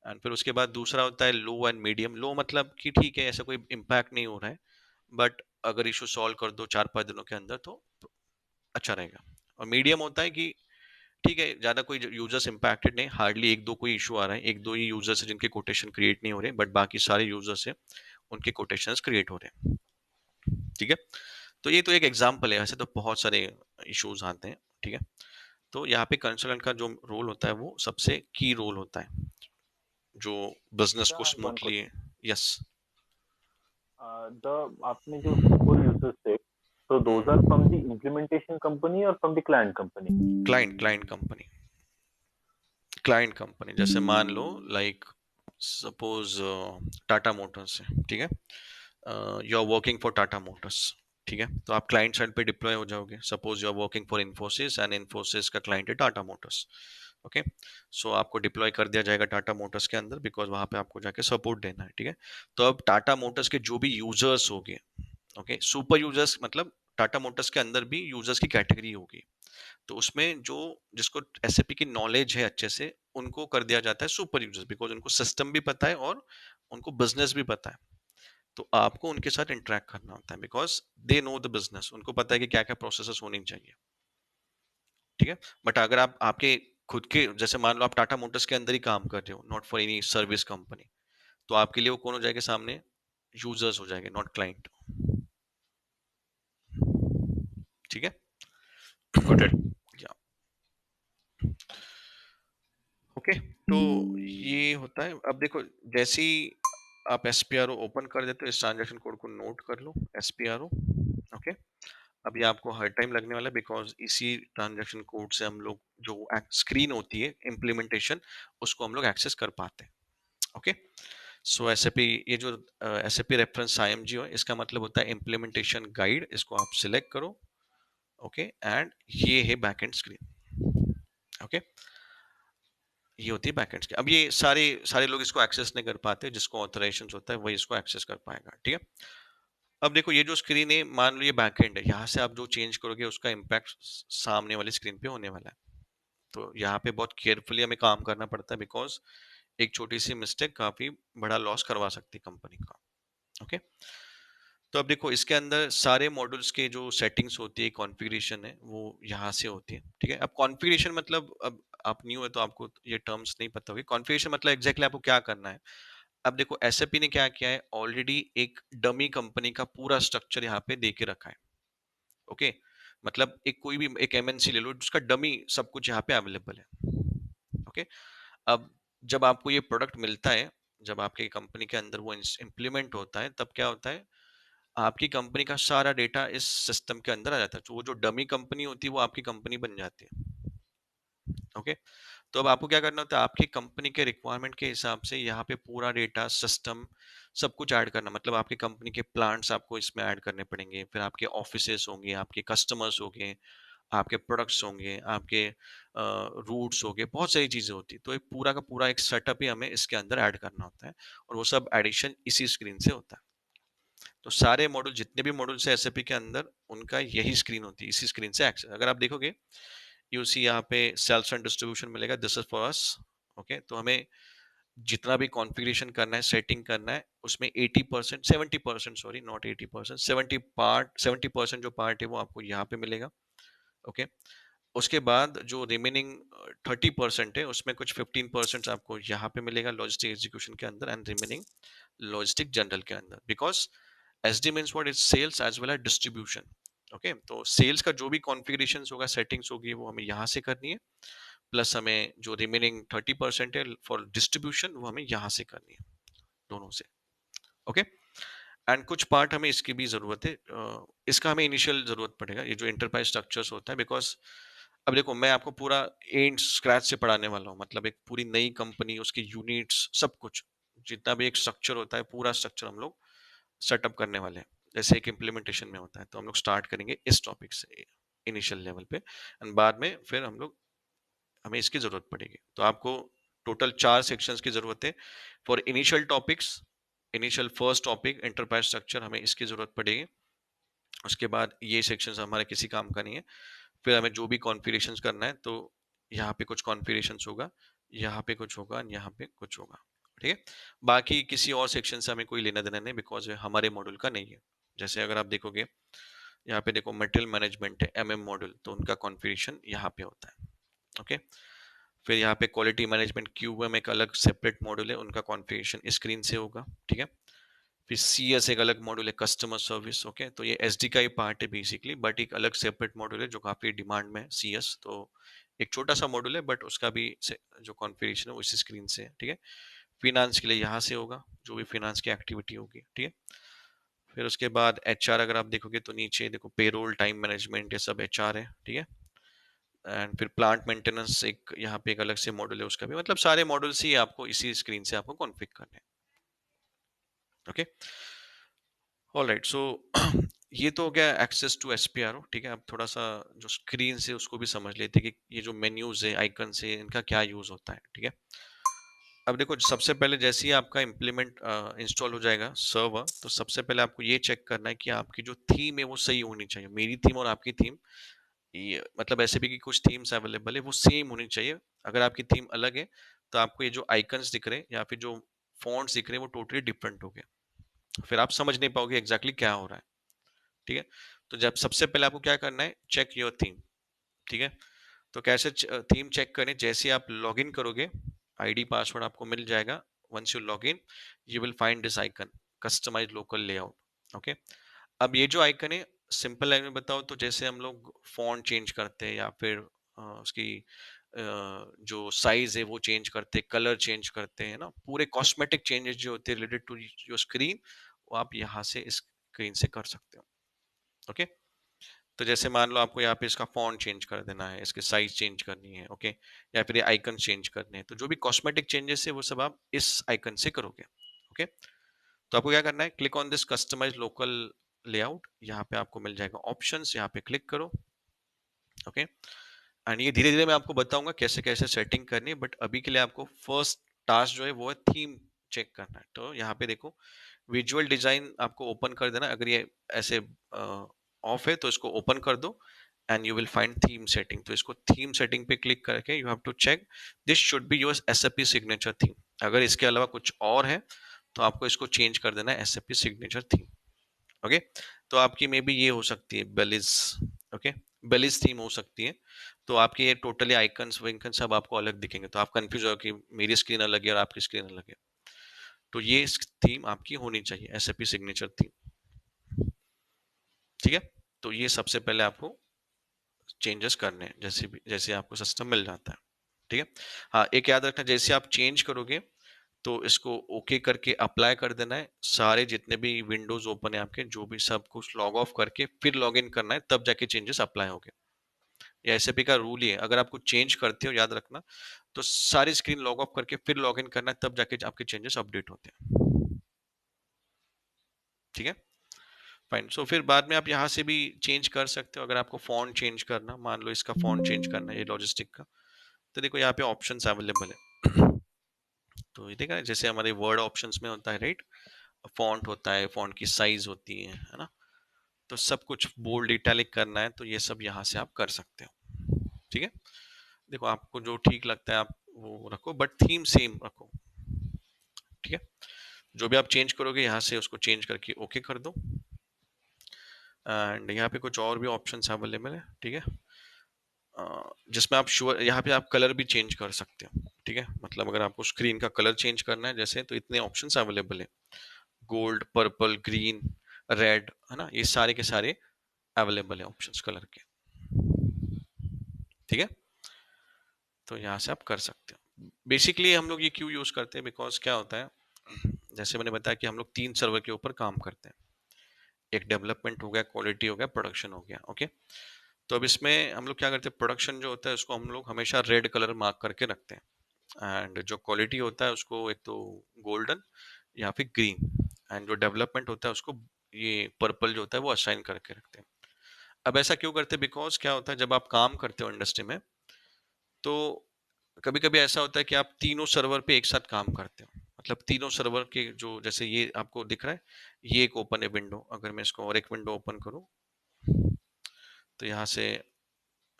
Speaker 1: एंड फिर उसके बाद दूसरा होता है लो एंड मीडियम। लो मतलब कि ठीक है, ऐसा कोई इम्पैक्ट नहीं हो रहा है, बट अगर इशू सॉल्व कर दो 4-5 दिनों के अंदर तो अच्छा रहेगा। और मीडियम होता है कि ठीक है, ज्यादा कोई यूजर्स इंपैक्टेड नहीं, हार्डली एक दो कोई इशू आ रहा है, एक दो ही यूजर्स है जिनके कोटेशन क्रिएट नहीं हो रहे, बट बाकी सारे यूजर्स है उनके कोटेशंस क्रिएट हो रहे हैं। ठीक है, तो ये तो एक एग्जांपल है, ऐसे तो बहुत सारे इश्यूज आते हैं। ठीक है, तो यहाँ पे कंसल्टेंट का जो रोल होता है वो सबसे की रोल होता है, जो बिजनेस को
Speaker 2: I have one
Speaker 1: smoothly.
Speaker 2: question.
Speaker 1: Yes.
Speaker 2: The आपने जो super users थे, so those are from the implementation company or from the client company?
Speaker 1: Client client company, client company जैसे मान लो, लाइक सपोज टाटा मोटर्स है, ठीक है, you are working for Tata Motors. ठीक है, तो आप क्लाइंट साइड पे डिप्लॉय हो जाओगे। Suppose you are working for Infosys and Infosys का क्लाइंट है टाटा मोटर्स। ओके, सो आपको डिप्लॉय कर दिया जाएगा टाटा मोटर्स के अंदर, बिकॉज वहां पे आपको जाके सपोर्ट देना है। ठीक है, तो अब टाटा मोटर्स के जो भी यूजर्स होंगे, ओके, सुपर यूजर्स मतलब टाटा मोटर्स के अंदर भी यूजर्स की कैटेगरी होगी, तो उसमें जो जिसको एसएपी की नॉलेज है अच्छे से, उनको कर दिया जाता है सुपर यूजर्स, बिकॉज उनको सिस्टम भी पता है और उनको बिजनेस भी पता है। तो आपको उनके साथ इंटरेक्ट करना होता है, because they know the business, उनको पता है कि क्या क्या प्रोसेसेस होनी चाहिए। ठीक है, बट अगर आप आपके खुद के, जैसे मान लो आप टाटा मोटर्स के अंदर ही काम कर रहे हो, not for any service company, तो आपके लिए वो कौन हो जाएंगे सामने? यूजर्स हो जाएंगे, नॉट क्लाइंट। ठीक है।
Speaker 2: Got it.
Speaker 1: या ओके, तो ये होता है। अब देखो, जैसे ही आप एसपीआरओ ओपन कर देते हो, इस ट्रांजैक्शन कोड को नोट कर लो, एसपीआरओ। ओके, अभी आपको हर टाइम लगने वाला है, बिकॉज इसी ट्रांजैक्शन कोड से हम लोग जो स्क्रीन होती है इम्प्लीमेंटेशन, उसको हम लोग एक्सेस कर पाते हैं। ओके, सो एसएपी, ये जो एसएपी रेफरेंस आईएमजी है, इसका मतलब होता है इम्प्लीमेंटेशन गाइड, इसको आप सिलेक्ट करो। ओके, एंड ये है बैकएंड स्क्रीन। ओके, ये होती है बैकएंड की। अब ये सारे सारे लोग इसको एक्सेस नहीं कर पाते, जिसको ऑथराइजेशन होता है वही इसको एक्सेस कर पाएगा। ठीक है, अब देखो ये जो स्क्रीन है, मान लो ये बैकएंड है, यहाँ से आप जो चेंज करोगे उसका इम्पैक्ट सामने वाली स्क्रीन पे होने वाला है। तो यहाँ पे बहुत केयरफुली हमें काम करना पड़ता है, बिकॉज एक छोटी सी मिस्टेक काफी बड़ा लॉस करवा सकती है कंपनी का। ओके, तो अब देखो इसके अंदर सारे मॉड्यूल्स के जो सेटिंग्स होती है, कॉन्फ़िगरेशन है, वो यहाँ से होती है, ठीक है? अब कॉन्फ़िगरेशन मतलब अब आप न्यू है तो आपको ये टर्म्स नहीं पता होगी। कॉन्फ़िगरेशन मतलब एग्ज़ैक्टली आपको क्या करना है? अब देखो एसएपी ने क्या किया है, ऑलरेडी एक डमी कंपनी का पूरा स्ट्रक्चर यहाँ पे दे के रखा है, ओके? मतलब एक कोई भी एक एमएनसी ले लो, उसका डमी सब कुछ यहाँ पे अवेलेबल है, ओके? अब जब आपको ये प्रोडक्ट मिलता है, जब आपके कंपनी के अंदर वो इम्प्लीमेंट होता है, तब क्या होता है, आपकी कंपनी का सारा डेटा इस सिस्टम के अंदर आ जाता है। तो वो जो डमी कंपनी होती है, वो आपकी कंपनी बन जाती है। ओके? तो अब आपको क्या करना होता है, आपकी कंपनी के रिक्वायरमेंट के हिसाब से यहाँ पे पूरा डेटा, सिस्टम, सब कुछ ऐड करना। मतलब आपकी कंपनी के प्लांट्स आपको इसमें ऐड करने पड़ेंगे, फिर आपके ऑफिसेज़ होंगे, आपके कस्टमर्स होंगे, आपके प्रोडक्ट्स होंगे, आपके रूट्स होंगे, बहुत सारी चीज़ें होती हैं। तो एक पूरा का पूरा एक सेटअप ही हमें इसके अंदर ऐड करना होता है और वो सब एडिशन इसी स्क्रीन से होता है। तो सारे मॉड्यूल जितने भी मॉड्यूल्स हैं एसएपी के अंदर उनका यही स्क्रीन होती है, इसी स्क्रीन से एक्सेस। अगर आप देखोगे यू सी यहाँ पे सेल्स एंड डिस्ट्रीब्यूशन मिलेगा, this is for us, okay? तो हमें जितना भी कॉन्फ़िगरेशन करना है, सेटिंग करना है, उसमें 80% 70% सॉरी नॉट 80% 70% जो पार्ट है वो आपको यहाँ पे मिलेगा, ओके? उसके बाद जो रिमेनिंग 30% है उसमें कुछ 15% आपको यहाँ पे मिलेगा लॉजिस्टिक एग्जीक्यूशन के अंदर एंड रिमेनिंग लॉजिस्टिक जनरल के अंदर, because SD means what is sales as well as distribution, okay? तो सेल्स का जो भी कॉन्फ़िगरेशन होगा, सेटिंग्स होगी, वो हमें यहाँ से करनी है, प्लस हमें जो रिमेनिंग 30% है फॉर डिस्ट्रीब्यूशन वो हमें यहाँ से करनी है, दोनों से, ओके? एंड कुछ पार्ट हमें इसकी भी ज़रूरत है, इसका हमें इनिशियल ज़रूरत पड़ेगा, ये जो एंटरप्राइज स्ट्रक्चर्स होता है, बिकॉज अब देखो मैं आपको पूरा एंड स्क्रैच से पढ़ाने वाला हूँ, मतलब एक पूरी नई कंपनी, उसकी यूनिट्स, सब कुछ, जितना भी एक स्ट्रक्चर होता है, पूरा स्ट्रक्चर हम लोग सेटअप करने वाले हैं, जैसे एक इम्प्लीमेंटेशन में होता है। तो हम लोग स्टार्ट करेंगे इस टॉपिक से इनिशियल लेवल पे एंड बाद में फिर हम लोग हमें इसकी ज़रूरत पड़ेगी। तो आपको टोटल 4 सेक्शंस की ज़रूरत है for initial topics, initial first topic enterprise structure, हमें इसकी ज़रूरत पड़ेगी। उसके बाद ये सेक्शंस हमारे किसी काम का नहीं है। फिर हमें जो भी कॉन्फ़िगरेशंस करना है, तो यहाँ पे कुछ कॉन्फ़िगरेशंस होगा, यहाँ पे कुछ होगा, यहाँ पे कुछ होगा, ठीक है? बाकी किसी और सेक्शन से हमें कोई लेना-देना नहीं, बिकॉज़ ये हमारे मॉड्यूल का नहीं है। जैसे अगर आप देखोगे, यहाँ पे देखो मटेरियल मैनेजमेंट है, एमएम मॉड्यूल, तो उनका कॉन्फ़िगरेशन यहाँ पे होता है, ओके? फिर यहाँ पे क्वालिटी मैनेजमेंट क्यूएम एक अलग सेपरेट मॉड्यूल है, उनका कॉन्फ़िगरेशन इस स्क्रीन से होगा, ठीक है? फिर सीएस एक अलग मॉड्यूल है, कस्टमर सर्विस, ओके? तो ये एसडी का ही पार्ट है बेसिकली, बट एक अलग सेपरेट मॉड्यूल है जो काफ़ी डिमांड में है, सीएस। तो एक छोटा-सा मॉड्यूल है, बट उसका भी से जो कॉन्फ़िगरेशन है वो इसी स्क्रीन से है, ठीक है? फिनांस के लिए यहाँ से होगा, जो भी फिनांस की एक्टिविटी होगी, ठीक है? फिर उसके बाद एचआर अगर आप देखोगे तो नीचे देखो पेरोल, टाइम मैनेजमेंट, ये सब एचआर है, ठीक है? एंड फिर प्लांट मेंटेनेंस एक यहाँ पे एक अलग से मॉड्यूल है उसका भी, मतलब सारे मॉड्यूल्स ही आपको इसी स्क्रीन से आपको कॉन्फ़िग करने हैं, ओके? ऑलराइट, सो ये तो हो गया एक्सेस टू एसपीआरओ, ठीक है? अब थोड़ा सा जो स्क्रीन से उसको भी समझ लेते हैं कि ये जो मेन्यूज है, आइकन है, इनका क्या यूज होता है, ठीक है? अब देखो सबसे पहले जैसे ही आपका इम्प्लीमेंट इंस्टॉल हो जाएगा सर्वर, तो सबसे पहले आपको ये चेक करना है कि आपकी जो थीम है वो सही होनी चाहिए। मेरी थीम और आपकी थीम, ये मतलब ऐसे भी कि कुछ थीम्स अवेलेबल है वो सेम होनी चाहिए। अगर आपकी थीम अलग है तो आपको ये जो आइकन्स दिख रहे हैं या फिर जो फॉन्ट्स दिख रहे हैं वो टोटली डिफरेंट हो गए, फिर आप समझ नहीं पाओगे एग्जैक्टली क्या हो रहा है, ठीक है? तो जब सबसे पहले आपको क्या करना है, चेक योर थीम, ठीक है? तो कैसे थीम चेक करें, जैसे आप लॉगिन करोगे, आईडी पासवर्ड आपको मिल जाएगा। Once you login you will find this icon, customize local layout, okay? अब ये जो आइकन है, सिंपल लैंग्वेज में बताओ तो जैसे हम लोग फॉन्ट चेंज करते हैं या फिर उसकी जो साइज है वो चेंज करते हैं, कलर चेंज करते हैं ना, पूरे कॉस्मेटिक चेंजेस जो होते हैं रिलेटेड टू योर स्क्रीन, वो आप यहाँ से इस स्क्रीन से कर सकते हो, ओके? तो जैसे मान लो आपको यहाँ पे इसका फॉन्ट चेंज कर देना है, इसकी साइज चेंज करनी है, ओके? या फिर ये आइकन चेंज करने हैं, तो जो भी कॉस्मेटिक चेंजेस है वो सब आप इस आइकन से करोगे, ओके? तो आपको क्या करना है, click on this customize local layout, यहाँ पे आपको मिल जाएगा ऑप्शंस, यहाँ पे क्लिक करो, ओके? एंड ये धीरे धीरे मैं आपको बताऊंगा कैसे कैसे सेटिंग करनी है, बट अभी के लिए आपको फर्स्ट टास्क जो है वो है थीम चेक करना है। तो यहाँ पे देखो विजुअल डिजाइन आपको ओपन कर देना, अगर ये ऐसे ऑफ है तो इसको ओपन कर दो and you will find theme setting. तो इसको थीम सेटिंग पे क्लिक करके you have to check this should be your SAP signature theme. अगर इसके अलावा कुछ और है तो आपको इसको चेंज कर देना है एसएपी सिग्नेचर थीम, ओके। तो आपकी मे बी ये हो सकती है बेलिस। ओके, बेलिस थीम हो सकती है। तो आपके ये टोटली आइकन्स विंकन सब आपको अलग दिखेंगे, तो आप कंफ्यूज हो कि मेरी स्क्रीन अलग है और आपकी स्क्रीन अलग है। तो ये थीम आपकी होनी चाहिए, एसएपी सिग्नेचर थीम। ठीक है, तो ये सबसे पहले आपको चेंजेस करने हैं, जैसे आपको सिस्टम मिल जाता है। ठीक है। हाँ, एक याद रखना, जैसे आप चेंज करोगे तो इसको ओके करके अप्लाई कर देना है। सारे जितने भी विंडोज ओपन है आपके, जो भी सब कुछ लॉग ऑफ करके फिर लॉग इन करना है, तब जाके चेंजेस अप्लाई होंगे। ये एसएपी का रूल ही है, अगर आप कुछ चेंज करते हो याद रखना, तो सारी स्क्रीन लॉग ऑफ करके फिर लॉग इन करना है, तब जाके आपके चेंजेस अपडेट होते हैं। ठीक है, फाइन। सो फिर बाद में आप यहाँ से भी चेंज कर सकते हो, अगर आपको फॉन्ट चेंज करना, मान लो इसका फॉन्ट चेंज करना है ये लॉजिस्टिक का, तो देखो यहाँ पे ऑप्शंस अवेलेबल है। तो ये देखा, जैसे हमारे वर्ड ऑप्शंस में होता है राइट, फॉन्ट होता है, फॉन्ट की साइज होती है ना। तो सब कुछ बोल्ड इटैलिक करना है, तो ये सब यहाँ से आप कर सकते हो। ठीक है, देखो आपको जो ठीक लगता है आप वो रखो, बट थीम सेम रखो। ठीक है, जो भी आप चेंज करोगे यहाँ से उसको चेंज करके ओके कर दो। एंड यहाँ पे कुछ और भी ऑप्शंस अवेलेबल है। ठीक है, जिसमें आप श्योर, यहाँ पे आप कलर भी चेंज कर सकते हो। ठीक है, मतलब अगर आपको स्क्रीन का कलर चेंज करना है जैसे, तो इतने ऑप्शंस अवेलेबल है, गोल्ड, पर्पल, ग्रीन, रेड, है ना, ये सारे के सारे अवेलेबल है ऑप्शंस कलर के। ठीक है, तो यहाँ से आप कर सकते हो। बेसिकली हम लोग ये क्यों यूज करते हैं, बिकॉज क्या होता है, जैसे मैंने बताया कि हम लोग 3 सर्वर के ऊपर काम करते हैं। एक डेवलपमेंट हो गया, क्वालिटी हो गया, प्रोडक्शन हो गया। ओके, तो अब इसमें हम लोग क्या करते हैं, प्रोडक्शन जो होता है उसको हम लोग हमेशा रेड कलर मार्क करके रखते हैं, एंड जो क्वालिटी होता है उसको एक तो गोल्डन या फिर ग्रीन, एंड जो डेवलपमेंट होता है उसको ये पर्पल जो होता है वो असाइन करके रखते हैं। अब ऐसा क्यों करते हैं, बिकॉज क्या होता है, जब आप काम करते हो इंडस्ट्री में, तो कभी कभी ऐसा होता है कि आप तीनों सर्वर पे एक साथ काम करते हो, मतलब तीनों सर्वर के जो, जैसे ये आपको दिख रहा है, ये एक ओपन है विंडो, अगर मैं इसको और एक विंडो ओपन करूं, तो यहाँ से,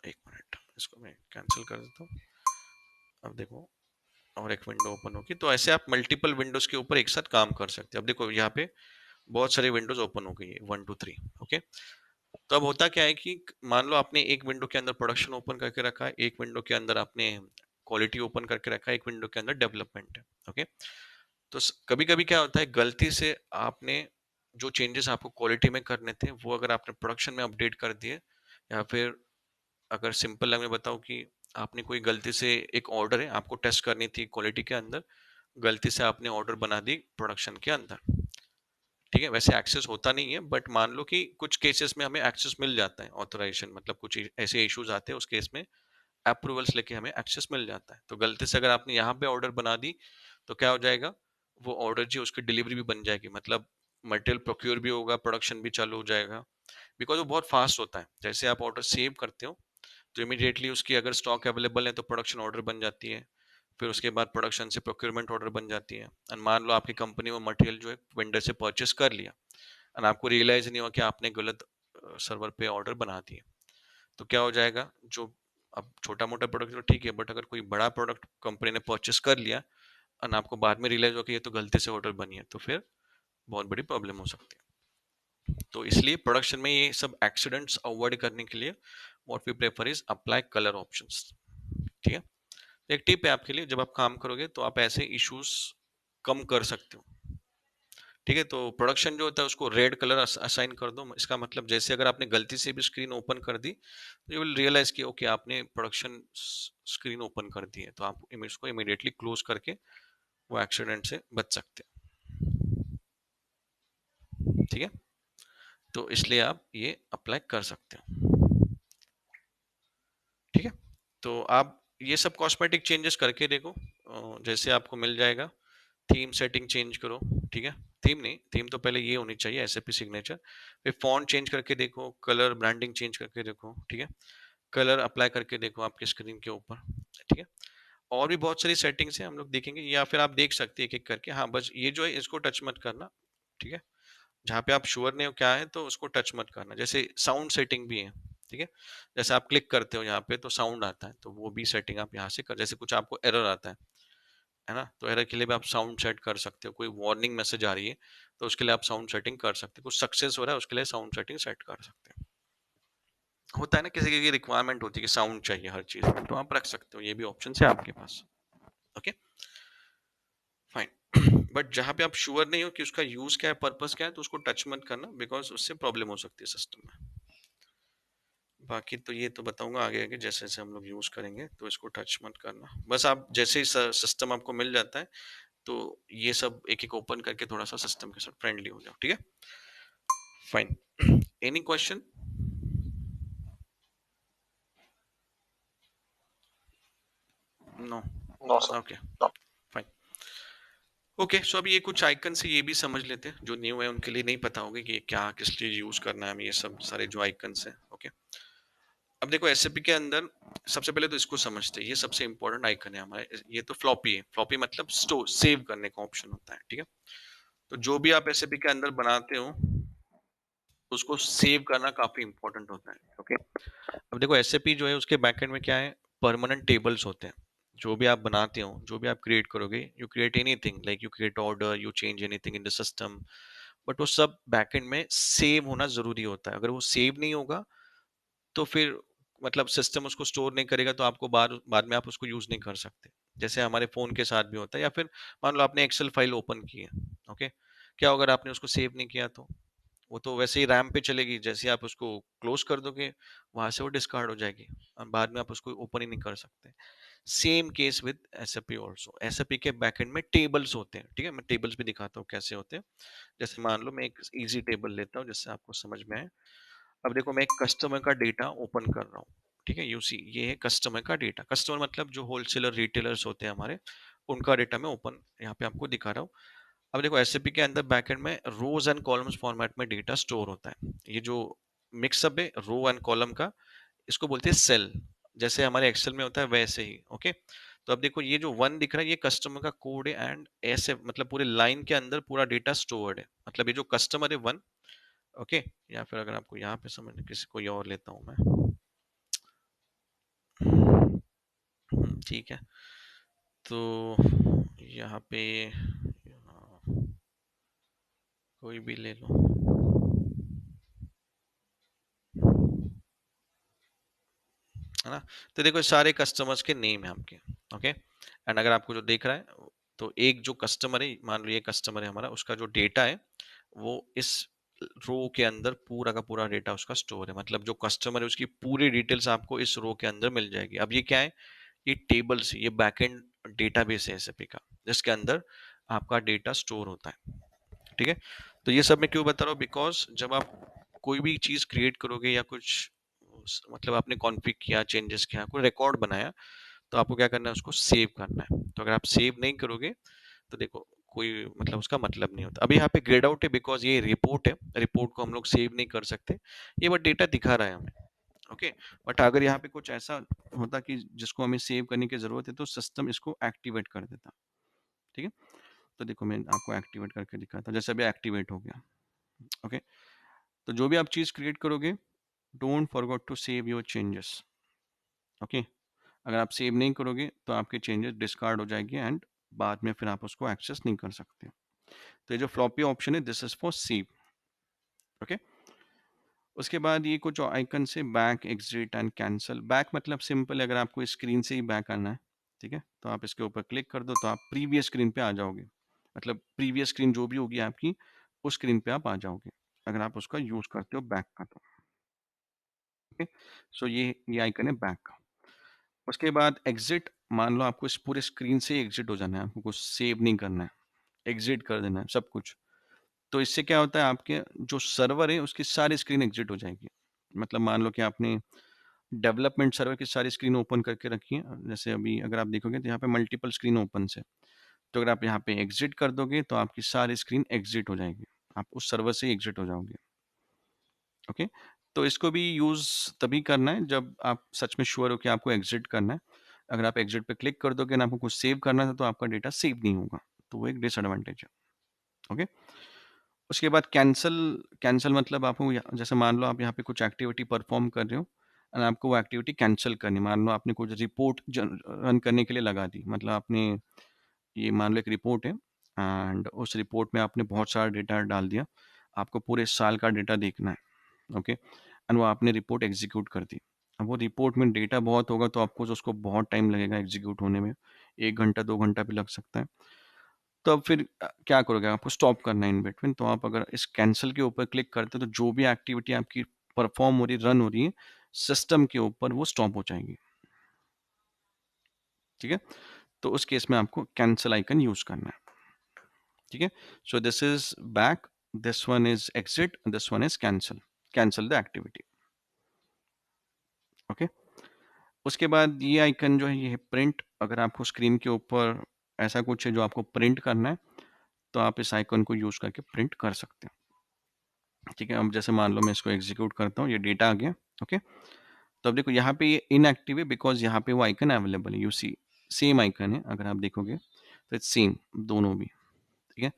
Speaker 1: एक मिनट, इसको मैं कैंसिल कर देता हूँ। अब देखो, और एक विंडो ओपन होगी, तो ऐसे आप मल्टीपल विंडोज के ऊपर एक साथ काम कर सकते हैं। अब देखो यहाँ पे बहुत सारे विंडोज ओपन हो गई है, 1 2 3। ओके, तो अब होता क्या है कि मान लो आपने एक विंडो के अंदर प्रोडक्शन ओपन करके रखा है, एक विंडो के अंदर आपने क्वालिटी ओपन करके रखा है, एक विंडो के अंदर डेवलपमेंट है। ओके, तो कभी कभी क्या होता है, गलती से आपने जो चेंजेस आपको क्वालिटी में करने थे वो अगर आपने प्रोडक्शन में अपडेट कर दिए, या फिर अगर सिंपल लैंग्वेज में बताऊं कि आपने कोई गलती से, एक ऑर्डर है आपको टेस्ट करनी थी क्वालिटी के अंदर, गलती से आपने ऑर्डर बना दी प्रोडक्शन के अंदर। ठीक है, वैसे एक्सेस होता नहीं है, बट मान लो कि कुछ केसेस में हमें एक्सेस मिल जाता है, ऑथराइजेशन, मतलब कुछ ऐसे इश्यूज आते हैं, उस केस में अप्रूवल्स लेके हमें एक्सेस मिल जाता है। तो गलती से अगर आपने यहाँ पे ऑर्डर बना दी, तो क्या हो जाएगा, वो ऑर्डर जी उसकी डिलीवरी भी बन जाएगी, मतलब मटेरियल प्रोक्योर भी होगा, प्रोडक्शन भी चालू हो जाएगा। बिकॉज वो बहुत फास्ट होता है, जैसे आप ऑर्डर सेव करते हो तो इमीडिएटली उसकी अगर स्टॉक अवेलेबल है तो प्रोडक्शन ऑर्डर बन जाती है, फिर उसके बाद प्रोडक्शन से प्रोक्योरमेंट ऑर्डर बन जाती है। एंड मान लो आपकी कंपनी में मटेरियल जो है वेंडर से परचेस कर लिया, एंड आपको रियलाइज नहीं हुआ कि आपने गलत सर्वर पे ऑर्डर बना दिए, तो क्या हो जाएगा, जो अब छोटा मोटा प्रोडक्ट तो ठीक है, बट अगर कोई बड़ा प्रोडक्ट कंपनी ने परचेस कर लिया और आपको बाद में रियलाइज हो कि ये तो गलती से ऑर्डर बनी है, तो फिर बहुत बड़ी प्रॉब्लम हो सकती है। तो इसलिए प्रोडक्शन में ये सब एक्सीडेंट्स अवॉइड करने के लिए what we prefer is apply colour options. ठीक है, एक टिप है आपके लिए, जब आप काम करोगे तो आप ऐसे इश्यूज कम कर सकते हो। ठीक है, तो प्रोडक्शन जो होता है उसको रेड कलर असाइन कर दो, इसका मतलब जैसे अगर आपने गलती से भी स्क्रीन ओपन कर दी, तो यू विल रियलाइज कि ओके आपने प्रोडक्शन स्क्रीन ओपन कर दी है, तो आप इमेज को इमीडिएटली क्लोज करके वो एक्सीडेंट से बच सकते हैं। ठीक है, तो इसलिए आप ये अप्लाई कर सकते हो। ठीक है, तो आप ये सब कॉस्मेटिक चेंजेस करके देखो, जैसे आपको मिल जाएगा। थीम सेटिंग चेंज करो। ठीक है, थीम नहीं, थीम तो पहले ये होनी चाहिए, एसएपी सिग्नेचर। फिर फॉन्ट चेंज करके देखो, कलर ब्रांडिंग चेंज करके देखो। ठीक है, कलर अप्लाई करके देखो आपके स्क्रीन के ऊपर। ठीक है, और भी बहुत सारी सेटिंग्स हैं, हम लोग देखेंगे, या फिर आप देख सकते हैं एक एक करके। हाँ, बस ये जो है इसको टच मत करना। ठीक है, जहाँ पे आप श्योर नहीं हो क्या है तो उसको टच मत करना। जैसे साउंड सेटिंग भी है। ठीक है, जैसे आप क्लिक करते हो यहाँ पे तो साउंड आता है, तो वो भी सेटिंग आप यहाँ से कर, जैसे कुछ आपको एरर आता है, है ना? तो एरर के लिए भी आप साउंड सेट कर सकते हो, कोई वार्निंग मैसेज आ रही है, तो उसके लिए आप साउंड सेटिंग कर सकते हो, कुछ सक्सेस हो रहा है उसके लिए साउंड सेटिंग सेट कर सकते हो। होता है ना किसी की रिक्वायरमेंट होती है कि साउंड चाहिए हर चीज़ में, तो आप रख सकते हो, ये भी ऑप्शन है आपके पास। Okay, fine. बट जहाँ पे आप श्योर नहीं हो कि उसका यूज़ क्या है, पर्पस क्या है, तो उसको टच मत करना बिकॉज़ उससे प्रॉब्लम हो सकती है सिस्टम में। बाकी तो ये तो बताऊँगा आगे-आगे जैसे-जैसे हम लोग यूज़ करेंगे, तो इसको टच मत करना। बस आप जैसे ही स सिस्टम आपको मिल जाता है, तो ये सब एक-एक ओपन करके थोड़ा-सा सिस्टम के साथ फ्रेंडली हो जाओ, ठीक है? Fine. Any question? No?
Speaker 2: No sir.
Speaker 1: Okay, fine. Okay, so अब ये कुछ आइकन से ये भी समझ लेते हैं, जो न्यू है उनके लिए नहीं पता होगा कि ये क्या, किस लिए यूज़ करना है हमें, ये सब सारे जो आइकन्स हैं, ओके? अब देखो एसएपी के अंदर सबसे पहले तो इसको समझते हैं, ये सबसे इंपॉर्टेंट आइकन है हमारे, ये तो फ्लॉपी है। फ्लॉपी मतलब स्टोर सेव करने का ऑप्शन होता है, ठीक है? तो जो भी आप एसएपी के अंदर बनाते हो, उसको सेव करना काफ़ी इंपॉर्टेंट होता है, ओके? अब देखो एसएपी जो है उसके बैकएंड में क्या है, परमानेंट टेबल्स होते हैं। जो भी आप बनाते हो, जो भी आप क्रिएट करोगे, you create anything like you create order, you change anything in the system, but वो सब बैकएंड में सेव होना ज़रूरी होता है। अगर वो सेव नहीं होगा, तो फिर मतलब सिस्टम उसको स्टोर नहीं करेगा, तो आपको बाद बाद में आप उसको यूज़ नहीं कर सकते। जैसे हमारे फ़ोन के साथ भी होता है, या फिर मान लो आपने एक्सेल फाइल ओपन की है, ओके? क्या होगा अगर आपने उसको सेव नहीं किया तो? वो तो वैसे ही रैम पे चलेगी, जैसे ही आप उसको क्लोज़ कर दोगे, वहाँ से वो डिस्कार्ड हो जाएगी और बाद में आप उसको ओपन ही नहीं कर सकते। Same case with SAP also. SAP के बैकएंड में टेबल्स होते हैं, ठीक है? मैं टेबल्स भी दिखाता हूँ कैसे होते हैं। जैसे मान लो मैं एक ईज़ी टेबल लेता हूँ जिससे आपको समझ में आए। अब देखो मैं एक कस्टमर का डेटा ओपन कर रहा हूँ, ठीक है? यू सी ये है कस्टमर का डेटा। कस्टमर मतलब जो होलसेलर, रिटेलर्स होते हैं हमारे, उनका डेटा मैं ओपन यहाँ पे आपको दिखा रहा हूँ। अब देखो एसएपी के अंदर बैकएंड में रोज एंड कॉलम्स फॉर्मेट में डेटा स्टोर होता है। ये जो मिक्सअप है रो एंड कॉलम का, इसको बोलते हैं सेल। जैसे हमारे एक्सेल में होता है वैसे ही, ओके? तो अब देखो ये जो 1 दिख रहा है ये कस्टमर का कोड है, एंड ऐसे मतलब पूरे लाइन के अंदर पूरा डेटा स्टोर्ड है। मतलब ये जो कस्टमर है 1, ओके? या फिर अगर आपको यहाँ पे समझ किसी कोई और लेता हूँ मैं। ठीक है। तो यहाँ पे कोई भी ले लो। है ना? तो देखो सारे कस्टमर्स के नेम है आपके, ओके? एंड अगर आपको जो देख रहा है, तो एक जो कस्टमर है, मान लो ये कस्टमर है हमारा, उसका जो डेटा है वो इस रो के अंदर पूरा का पूरा डेटा उसका स्टोर है। मतलब जो कस्टमर है उसकी पूरी डिटेल्स आपको इस रो के अंदर मिल जाएगी। अब ये क्या है, ये टेबल्स, ये बैकएंड डेटाबेस है एसएपी का, जिसके अंदर आपका डेटा स्टोर होता है, ठीक है? तो ये सब मैं क्यों बता रहा हूँ, बिकॉज जब आप कोई भी चीज क्रिएट करोगे या कुछ मतलब आपने कॉन्फ़िग किया, चेंजेस किया, कोई रिकॉर्ड बनाया, तो आपको क्या करना है, उसको सेव करना है। तो अगर आप सेव नहीं करोगे, तो देखो कोई मतलब उसका मतलब नहीं होता। अभी यहाँ पे ग्रेड आउट है बिकॉज ये रिपोर्ट है, रिपोर्ट को हम लोग सेव नहीं कर सकते, ये बस डेटा दिखा रहा है हमें, ओके? बट अगर यहाँ पे कुछ ऐसा होता कि जिसको हमें सेव करने की जरूरत है, तो सिस्टम इसको एक्टिवेट कर देता, ठीक है? तो देखो मैं आपको एक्टिवेट करके दिखाता हूँ, जैसे अभी एक्टिवेट हो गया, ओके? तो जो भी आप चीज क्रिएट करोगे, don't forget to save your changes, okay? अगर आप सेव नहीं करोगे तो आपके चेंजेस डिस्कार्ड हो जाएंगे, एंड बाद में फिर आप उसको एक्सेस नहीं कर सकते। तो ये जो फ्लॉपी ऑप्शन है, this is for save, okay? उसके बाद ये कुछ आइकन से back, exit and cancel. Back मतलब सिंपल, अगर आपको स्क्रीन से ही बैक आना है, ठीक है, तो आप इसके ऊपर क्लिक कर दो तो आप प्रीवियस स्क्रीन पे आ जाओगे। मतलब प्रीवियस स्क्रीन जो भी होगी आपकी, उस स्क्रीन पे आप आ जाओगे अगर आप उसका यूज करते हो बैक का, तो ओके? सो ये आइकन है बैक का। उसके बाद एग्जिट, मान लो आपको इस पूरे स्क्रीन से एग्जिट हो जाना है, आपको कुछ सेव नहीं करना है, एग्जिट कर देना है सब कुछ। तो इससे क्या होता है, आपके जो सर्वर है उसकी सारी स्क्रीन एग्जिट हो जाएगी। मतलब मान लो कि आपने डेवलपमेंट सर्वर की सारी स्क्रीन ओपन करके रखी है, जैसे अभी अगर आप देखोगे तो यहाँ पे मल्टीपल स्क्रीन ओपन है। तो अगर आप यहाँ पे एग्जिट कर दोगे तो आपकी सारी स्क्रीन एग्जिट हो जाएगी, आप उस सर्वर से एग्जिट हो जाओगे, ओके? तो इसको भी यूज़ तभी करना है जब आप सच में श्योर हो कि आपको एग्जिट करना है। अगर आप एग्जिट पे क्लिक कर दोगे ना, आपको कुछ सेव करना था, तो आपका डेटा सेव नहीं होगा, तो वो एक डिसएडवांटेज है, ओके? उसके बाद कैंसल। कैंसल मतलब आपको जैसे मान लो आप यहाँ पे कुछ एक्टिविटी परफॉर्म कर रहे हो और आपको वो एक्टिविटी कैंसिल करनी, मान लो आपने कुछ रिपोर्ट रन करने के लिए लगा दी, मतलब आपने ये मान लो एक रिपोर्ट है एंड उस रिपोर्ट में आपने बहुत सारा डेटा डाल दिया, आपको पूरे साल का डेटा देखना है, ओके, एंड वो आपने रिपोर्ट एग्जीक्यूट कर दी। अब वो रिपोर्ट में डेटा बहुत होगा तो आपको उसको बहुत टाइम लगेगा एग्जीक्यूट होने में, 1 घंटा 2 घंटा भी लग सकता है। तो अब फिर क्या करोगे, आपको स्टॉप करना है इन बिटवीन। तो आप अगर इस कैंसिल के ऊपर क्लिक करते हो तो जो भी एक्टिविटी आपकी परफॉर्म हो रही, रन हो रही है सिस्टम के ऊपर, वो स्टॉप हो जाएगी। ठीक है, तो उस केस में आपको कैंसिल आइकन यूज करना है। ठीक है, so this is back, this one is exit, this one is cancel, cancel the activity. Okay, उसके बाद ये आइकन जो है ये प्रिंट। अगर आपको स्क्रीन के ऊपर ऐसा कुछ है जो आपको प्रिंट करना है तो आप इस आइकन को यूज करके प्रिंट कर सकते हैं। ठीक है, अब जैसे मान लो मैं इसको एग्जीक्यूट करता हूँ, ये डेटा आ गया। ओके, तो अब देखो यहाँ पे ये इनएक्टिव है बिकॉज यहाँ पे वो आइकन अवेलेबल है, यू सी सेम आइकन है, अगर आप देखोगे तो इट्स सेम दोनों भी। ठीक है,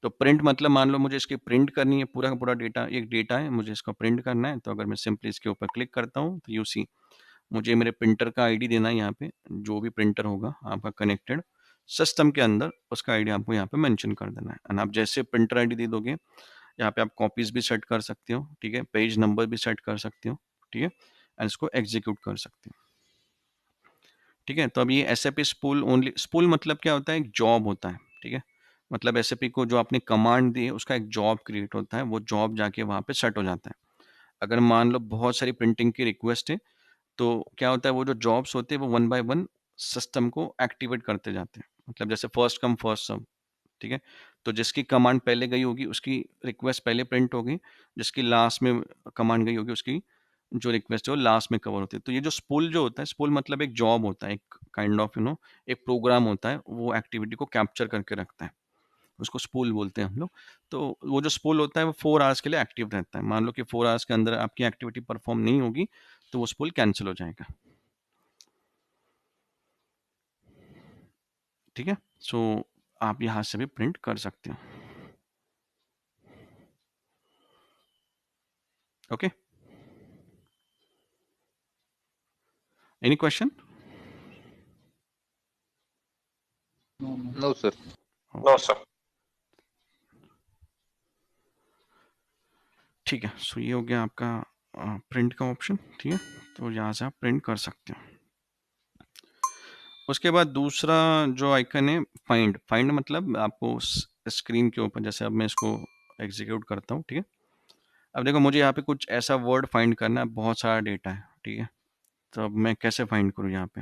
Speaker 1: तो प्रिंट मतलब मान लो मुझे इसकी प्रिंट करनी है, पूरा का पूरा डेटा, एक डेटा है, मुझे इसका प्रिंट करना है। तो अगर मैं सिंपली इसके ऊपर क्लिक करता हूँ तो यू सी मुझे मेरे प्रिंटर का आईडी देना है यहाँ पे, जो भी प्रिंटर होगा आपका कनेक्टेड सिस्टम के अंदर, उसका आईडी आपको यहाँ पे मेंशन कर देना है। एंड आप जैसे प्रिंटर आईडी दे दोगे, यहाँ पे आप कॉपीज भी सेट कर सकते हो। ठीक है, पेज नंबर भी सेट कर सकते हो। ठीक है, एंड इसको एग्जीक्यूट कर सकते हो। ठीक है, तो अब ये एसएपी स्पूल ओनली, स्पूल मतलब क्या होता है, एक जॉब होता है। ठीक है, मतलब एसएपी को जो आपने कमांड दी है उसका एक जॉब क्रिएट होता है, वो जॉब जाके वहाँ पे सेट हो जाता है। अगर मान लो बहुत सारी प्रिंटिंग की रिक्वेस्ट है तो क्या होता है, वो जो जॉब्स होते हैं वो वन बाय वन सिस्टम को एक्टिवेट करते जाते हैं, मतलब जैसे फर्स्ट कम फर्स्ट सर्व। ठीक है, तो जिसकी कमांड पहले गई होगी उसकी रिक्वेस्ट पहले प्रिंट होगी, जिसकी लास्ट में कमांड गई होगी उसकी जो रिक्वेस्ट है वो लास्ट में कवर होती है। तो ये जो स्पूल जो होता है, स्पूल मतलब एक जॉब होता है, एक काइंड ऑफ एक प्रोग्राम होता है, वो एक्टिविटी को कैप्चर करके रखता है, उसको स्पूल बोलते हैं हम लोग। तो वो जो स्पूल होता है वो 4 आवर्स के लिए एक्टिव रहता है। मान लो कि 4 आवर्स के अंदर आपकी एक्टिविटी परफॉर्म नहीं होगी तो वो स्पूल कैंसिल हो जाएगा। ठीक है, सो आप यहाँ से भी प्रिंट कर सकते हो। Okay, any question?
Speaker 2: No sir.
Speaker 1: No sir. ठीक है, सो ये हो गया आपका प्रिंट का ऑप्शन। ठीक है, तो यहाँ से आप प्रिंट कर सकते हो। उसके बाद दूसरा जो आइकन है, फाइंड। फाइंड मतलब आपको स्क्रीन के ऊपर, जैसे अब मैं इसको एग्जीक्यूट करता हूँ। ठीक है, अब देखो मुझे यहाँ पे कुछ ऐसा वर्ड फाइंड करना है, बहुत सारा डेटा है। ठीक है, तो अब मैं कैसे फाइंड करूँ यहाँ पे?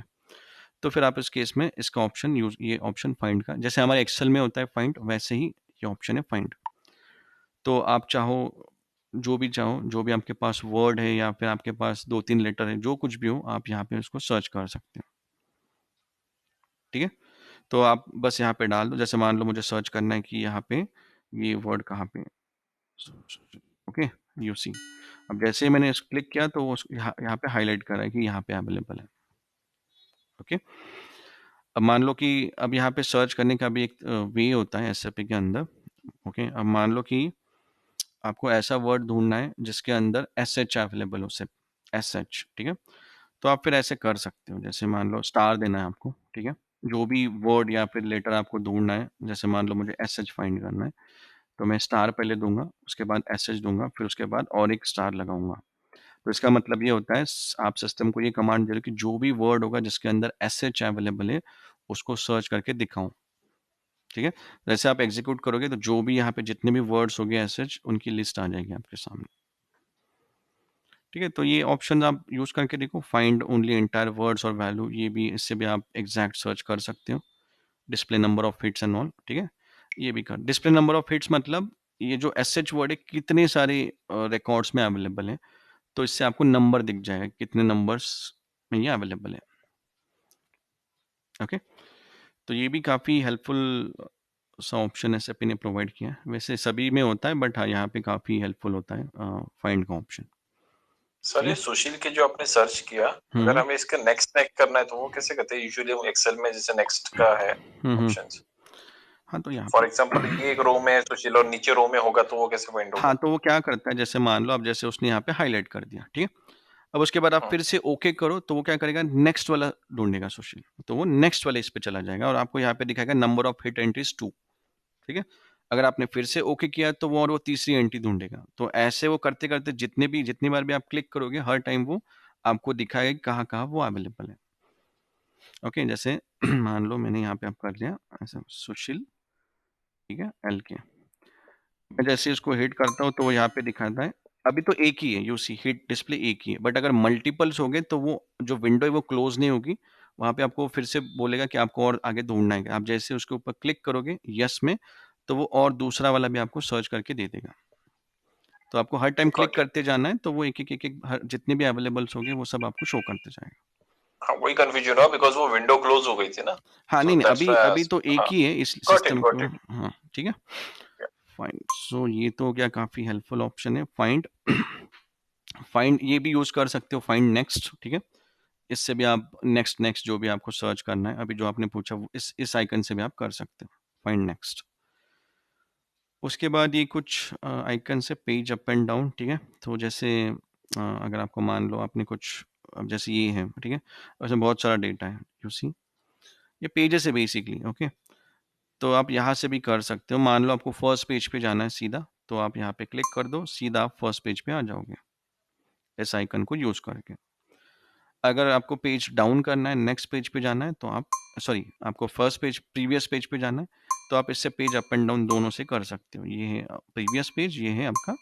Speaker 1: तो फिर आप इस केस में इसका ऑप्शन यूज, ये ऑप्शन फाइंड का, जैसे हमारे एक्सेल में होता है फाइंड, वैसे ही ये ऑप्शन है फाइंड। तो आप चाहो, जो भी चाहो, जो भी आपके पास वर्ड है या फिर आपके पास 2-3 लेटर है, जो कुछ भी हो, आप यहाँ पे उसको सर्च कर सकते हो। ठीक है, तो आप बस यहाँ पे डाल दो, जैसे मान लो मुझे सर्च करना है कि यहाँ पे ये वर्ड कहाँ पे। ओके, यू सी, अब जैसे ही मैंने क्लिक किया तो यहाँ पे हाईलाइट कर रहा है कि यहाँ पे अवेलेबल है। ओके, अब मान लो कि अब यहाँ पे सर्च करने का भी एक वे होता है एसएपी के अंदर। ओके, अब मान लो कि आपको ऐसा वर्ड ढूंढना है जिसके अंदर एस एच अवेलेबल हो, सिर्फ एस एच। ठीक है, तो आप फिर ऐसे कर सकते हो, जैसे मान लो स्टार देना है आपको। ठीक है, जो भी वर्ड या फिर लेटर आपको ढूंढना है, जैसे मान लो मुझे एस एच फाइंड करना है तो मैं स्टार पहले दूंगा, उसके बाद एस एच दूंगा, फिर उसके बाद और एक स्टार लगाऊंगा। तो इसका मतलब ये होता है, आप सिस्टम को ये कमांड दे रहे हो कि जो भी वर्ड होगा जिसके अंदर एस एच अवेलेबल है उसको सर्च करके दिखाऊं। ठीक है, जैसे आप एग्जीक्यूट करोगे तो जो भी यहाँ पे जितने भी वर्ड्स हो गए एस एच, उनकी लिस्ट आ जाएगी आपके सामने। ठीक है, तो ये ऑप्शन आप यूज करके देखो, फाइंड ओनली एंटायर वर्ड्स और वैल्यू, ये भी, इससे भी आप एग्जैक्ट सर्च कर सकते हो। Display number of hits and all. ठीक है, ये भी कर, डिस्प्ले नंबर ऑफ हिट्स मतलब ये जो एस एच वर्ड है कितने सारे रिकॉर्ड्स में अवेलेबल है, तो इससे आपको नंबर दिख जाएगा कितने नंबर्स में ये अवेलेबल है। ओके, तो ये भी काफ़ी हेल्पफुल सा ऑप्शन एसएपी ने प्रोवाइड किया है, वैसे सभी में होता है बट हाँ यहाँ पे काफ़ी हेल्पफुल होता है फाइंड का ऑप्शन।
Speaker 2: सर ये सुशील के जो आपने सर्च किया, अगर
Speaker 1: हम्म
Speaker 2: हमें इसका नेक्स्ट नेक्स्ट करना है तो वो कैसे करते हैं? यूजुअली हम एक्सेल में जैसे नेक्स्ट का है
Speaker 1: हम्म।
Speaker 2: ऑप्शंस,
Speaker 1: हाँ तो यहाँ
Speaker 2: फॉर
Speaker 1: पे
Speaker 2: एग्जांपल ये एक रो में है सुशील और नीचे रो में होगा तो वो कैसे फाइंड
Speaker 1: हाँ
Speaker 2: होगा?
Speaker 1: तो वो क्या करता है, जैसे मान लो अब जैसे उसने यहाँ पे हाईलाइट कर दिया। ठीक है, अब उसके बाद आप
Speaker 2: हाँ,
Speaker 1: फिर से ओके करो तो वो क्या करेगा, नेक्स्ट वाला ढूंढेगा सुशील, तो वो नेक्स्ट वाले इस पे चला जाएगा और आपको यहाँ पे दिखाएगा नंबर ऑफ हिट एंट्रीज 2। ठीक है, अगर आपने फिर से ओके किया तो वो तीसरी एंट्री ढूंढेगा। तो ऐसे वो करते करते जितनी बार भी आप क्लिक करोगे हर टाइम वो आपको दिखाएगा कि कहाँ कहाँ वो अवेलेबल है। ओके, जैसे मान लो मैंने यहाँ पे आप कर लिया ऐसा सुशील, ठीक है, एल के, मैं जैसे इसको हिट करता हूँ तो वो यहाँ पे दिखाता है। अभी तो एक ही है, यू सी हिट डिस्प्ले एक ही है, बट अगर मल्टीपल्स हो गए तो वो जो विंडो है वो क्लोज नहीं होगी, वहाँ पे आपको फिर से बोलेगा कि आपको और आगे ढूंढना है। आप जैसे उसके ऊपर क्लिक करोगे यस में, तो वो और दूसरा वाला भी आपको सर्च करके दे देगा। तो आपको हर टाइम क्लिक
Speaker 2: गॉट इट।
Speaker 1: करते जाना है, तो वो एक जितने भी अवेलेबल्स होंगे वो सब आपको शो करते जाएगा।
Speaker 2: हाँ, वही कंफ्यूजन हुआ बिकॉज़ वो विंडो क्लोज़ हो गई थी ना।
Speaker 1: हाँ,
Speaker 2: सो
Speaker 1: नहीं नहीं,
Speaker 2: दैट्स
Speaker 1: अभी
Speaker 2: व्हाई आई
Speaker 1: अभी तो
Speaker 2: आस्क्ड।
Speaker 1: एक
Speaker 2: हाँ,
Speaker 1: ही है इस
Speaker 2: गॉट इट,
Speaker 1: सिस्टम
Speaker 2: गॉट
Speaker 1: को।
Speaker 2: इट।
Speaker 1: हाँ ठीक है,
Speaker 2: या,
Speaker 1: फाइन। सो ये तो क्या काफी हेल्पफुल ऑप्शन है फाइंड। फाइंड ये भी यूज कर सकते हो, फाइंड नेक्स्ट, ठीक है, इससे भी आप नेक्स्ट नेक्स्ट जो भी आपको सर्च करना है, अभी जो आपने पूछा वो इस आइकन से भी आप कर सकते हो, फाइंड नेक्स्ट। उसके बाद ये कुछ आइकन से पेज अप एंड डाउन, ठीक है, तो जैसे अगर आपको मान लो आपने कुछ, अब जैसे ये है, ठीक है, उसमें बहुत सारा डेटा है, यू सी, ये पेजेस है बेसिकली। ओके, तो आप यहाँ से भी कर सकते हो। मान लो आपको फर्स्ट पेज पे जाना है सीधा, तो आप यहाँ पे क्लिक कर दो, सीधा आप फर्स्ट पेज पे आ जाओगे इस आइकन को यूज करके। अगर आपको पेज डाउन करना है, नेक्स्ट पेज पे जाना है, तो आप, सॉरी, आपको फर्स्ट पेज प्रीवियस पेज पे जाना है, तो आप इससे पेज अप एंड डाउन दोनों से कर सकते हो। ये है प्रीवियस पेज, ये है आपका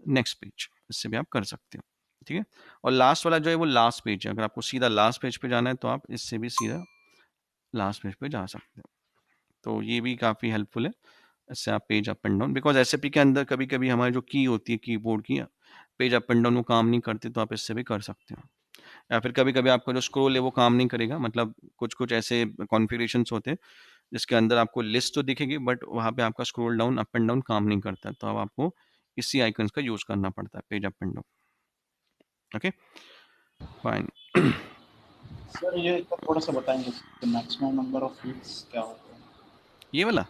Speaker 1: नेक्स्ट पेज, इससे भी आप कर सकते हो, ठीक है। और लास्ट वाला जो है वो लास्ट पेज है, अगर आपको सीधा लास्ट पेज पे जाना है तो आप इससे भी सीधा लास्ट पेज पे जा सकते हो। तो ये भी काफ़ी हेल्पफुल है, इससे आप page up and down, because SAP के अंदर कभी कभी हमारी जो की होती है कीबोर्ड की, पेज अप एंड डाउन वो काम नहीं करती, तो आप इससे भी कर सकते हो। या फिर कभी कभी आपका जो स्क्रोल है वो काम नहीं करेगा, मतलब कुछ कुछ ऐसे कॉन्फ़िगरेशंस होते हैं जिसके अंदर आपको लिस्ट तो दिखेगी बट वहाँ पे आपका scroll down up and down calm नहीं करता, तो अब आपको इसी आइकन्स का यूज करना पड़ता है, page up and down. Okay, fine.
Speaker 3: Sir ये तो थोड़ा सा बताएंगे कि मैक्सिमम नंबर ऑफ हीट्स क्या होता है?
Speaker 1: ये वाला,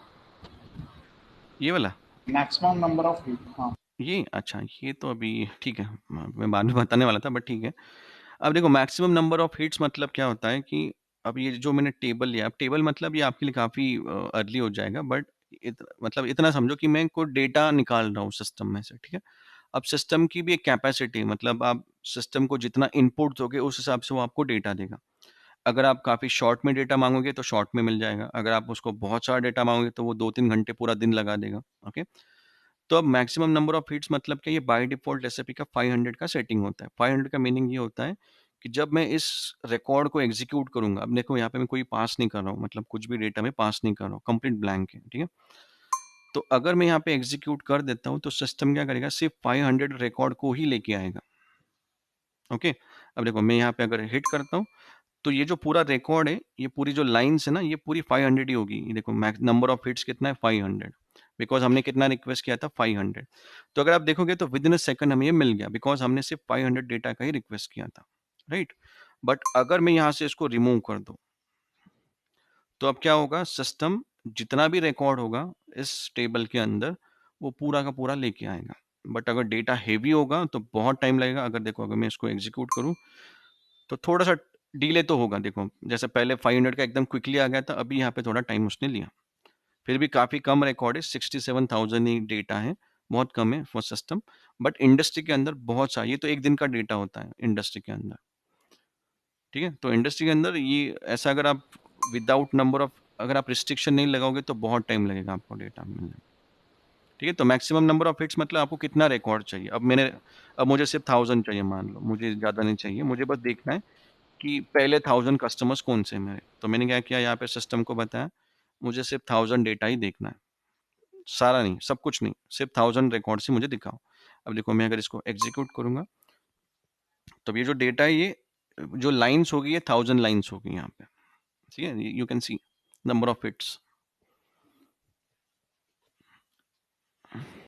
Speaker 1: ये वाला,
Speaker 3: मैक्सिमम नंबर ऑफ हीट, हाँ।
Speaker 1: ये अच्छा, ये तो अभी ठीक है, मैं बाद में बताने वाला था, बट ठीक है। अब देखो मैक्सिमम नंबर ऑफ हिट्स मतलब क्या होता है कि अब ये जो मैंने टेबल लिया, अब टेबल मतलब ये आपके लिए काफ़ी अर्ली हो जाएगा, बट मतलब इतना समझो कि मैं कोई डेटा निकाल रहा हूँ सिस्टम में से, ठीक है। अब सिस्टम की भी एक कैपेसिटी, मतलब आप सिस्टम को जितना इनपुट दोगे उस हिसाब से वो आपको डेटा देगा। अगर आप काफ़ी शॉर्ट में डेटा मांगोगे तो शॉर्ट में मिल जाएगा, अगर आप उसको बहुत सारा डेटा मांगोगे तो वो 2-3 घंटे पूरा दिन लगा देगा। ओके, तो अब मैक्सिमम नंबर ऑफ हिट्स मतलब क्या, ये बाय डिफ़ॉल्ट एसएपी का 500 का सेटिंग होता है। 500 का मीनिंग ये होता है कि जब मैं इस रिकॉर्ड को एग्ज़ीक्यूट करूँगा, अब देखो यहाँ पे मैं कोई पास नहीं कर रहा हूँ, मतलब कुछ भी डेटा मैं पास नहीं कर रहा हूँ, कंप्लीट ब्लैंक है, ठीक है? तो अगर मैं यहाँ पे एग्ज़ीक्यूट कर देता हूँ, तो सिस्टम क्या करेगा, सिर्फ़ 500 रिकॉर्ड को ही लेके आएगा। ओके? अब देखो मैं यहाँ पे अगर हिट करता हूँ, तो ये जो पूरा रिकॉर्ड है, ये पूरी जो लाइन्स है ना, ये पूरी 500 ही होगी। ये देखो मैक्स नंबर ऑफ हिट्स कितना है, 500, बिकॉज़ हमने कितना रिक्वेस्ट किया था, 500। तो अगर आप देखोगे तो विदिन अ सेकंड हमें ये मिल गया, बिकॉज़ हमने सिर्फ 500 डेटा का ही रिक्वेस्ट किया था, राइट? बट अगर मैं यहाँ से इसको रिमूव कर दूँ, तो अब क्या होगा, सिस्टम जितना भी रिकॉर्ड होगा इस टेबल के अंदर, वो पूरा का पूरा लेके आएगा। बट अगर डेटा हेवी होगा तो बहुत टाइम लगेगा। अगर देखो, अगर मैं इसको एग्ज़ीक्यूट करूँ तो थोड़ा-सा डिले तो होगा। देखो, जैसे पहले 500 का एकदम क्विकली आ गया था, अभी यहाँ पे थोड़ा टाइम उसने लिया। फिर भी काफ़ी कम रिकॉर्ड है, 67,000 ही डेटा है, बहुत कम है फॉर सिस्टम, बट इंडस्ट्री के अंदर बहुत सा, ये तो 1 दिन का डेटा होता है इंडस्ट्री के अंदर, ठीक है? तो इंडस्ट्री के अंदर ये ऐसा, अगर आप विदाउट नंबर ऑफ, अगर आप रिस्ट्रिक्शन नहीं लगाओगे तो बहुत टाइम लगेगा आपको डेटा मिलने में, ठीक है? तो मैक्सिमम नंबर ऑफ हिट्स मतलब आपको कितना रिकॉर्ड चाहिए। अब मुझे सिर्फ 1000 चाहिए, मान लो, मुझे ज़्यादा नहीं चाहिए, मुझे बस देखना है कि पहले 1000 कस्टमर्स कौन से हैं मेरे। तो मैंने क्या किया, यहाँ पे सिस्टम को बताया, मुझे सिर्फ 1000 डेटा ही देखना है, सारा नहीं, सब कुछ नहीं, सिर्फ 1000 रिकॉर्ड्स ही मुझे दिखाओ। अब देखो मैं अगर इसको एग्जीक्यूट करूँगा, तो ये जो डेटा है, ये जो लाइन्स होगी, ये 1000 लाइन्स होगी यहाँ पे, ठीक है? You can see number of hits.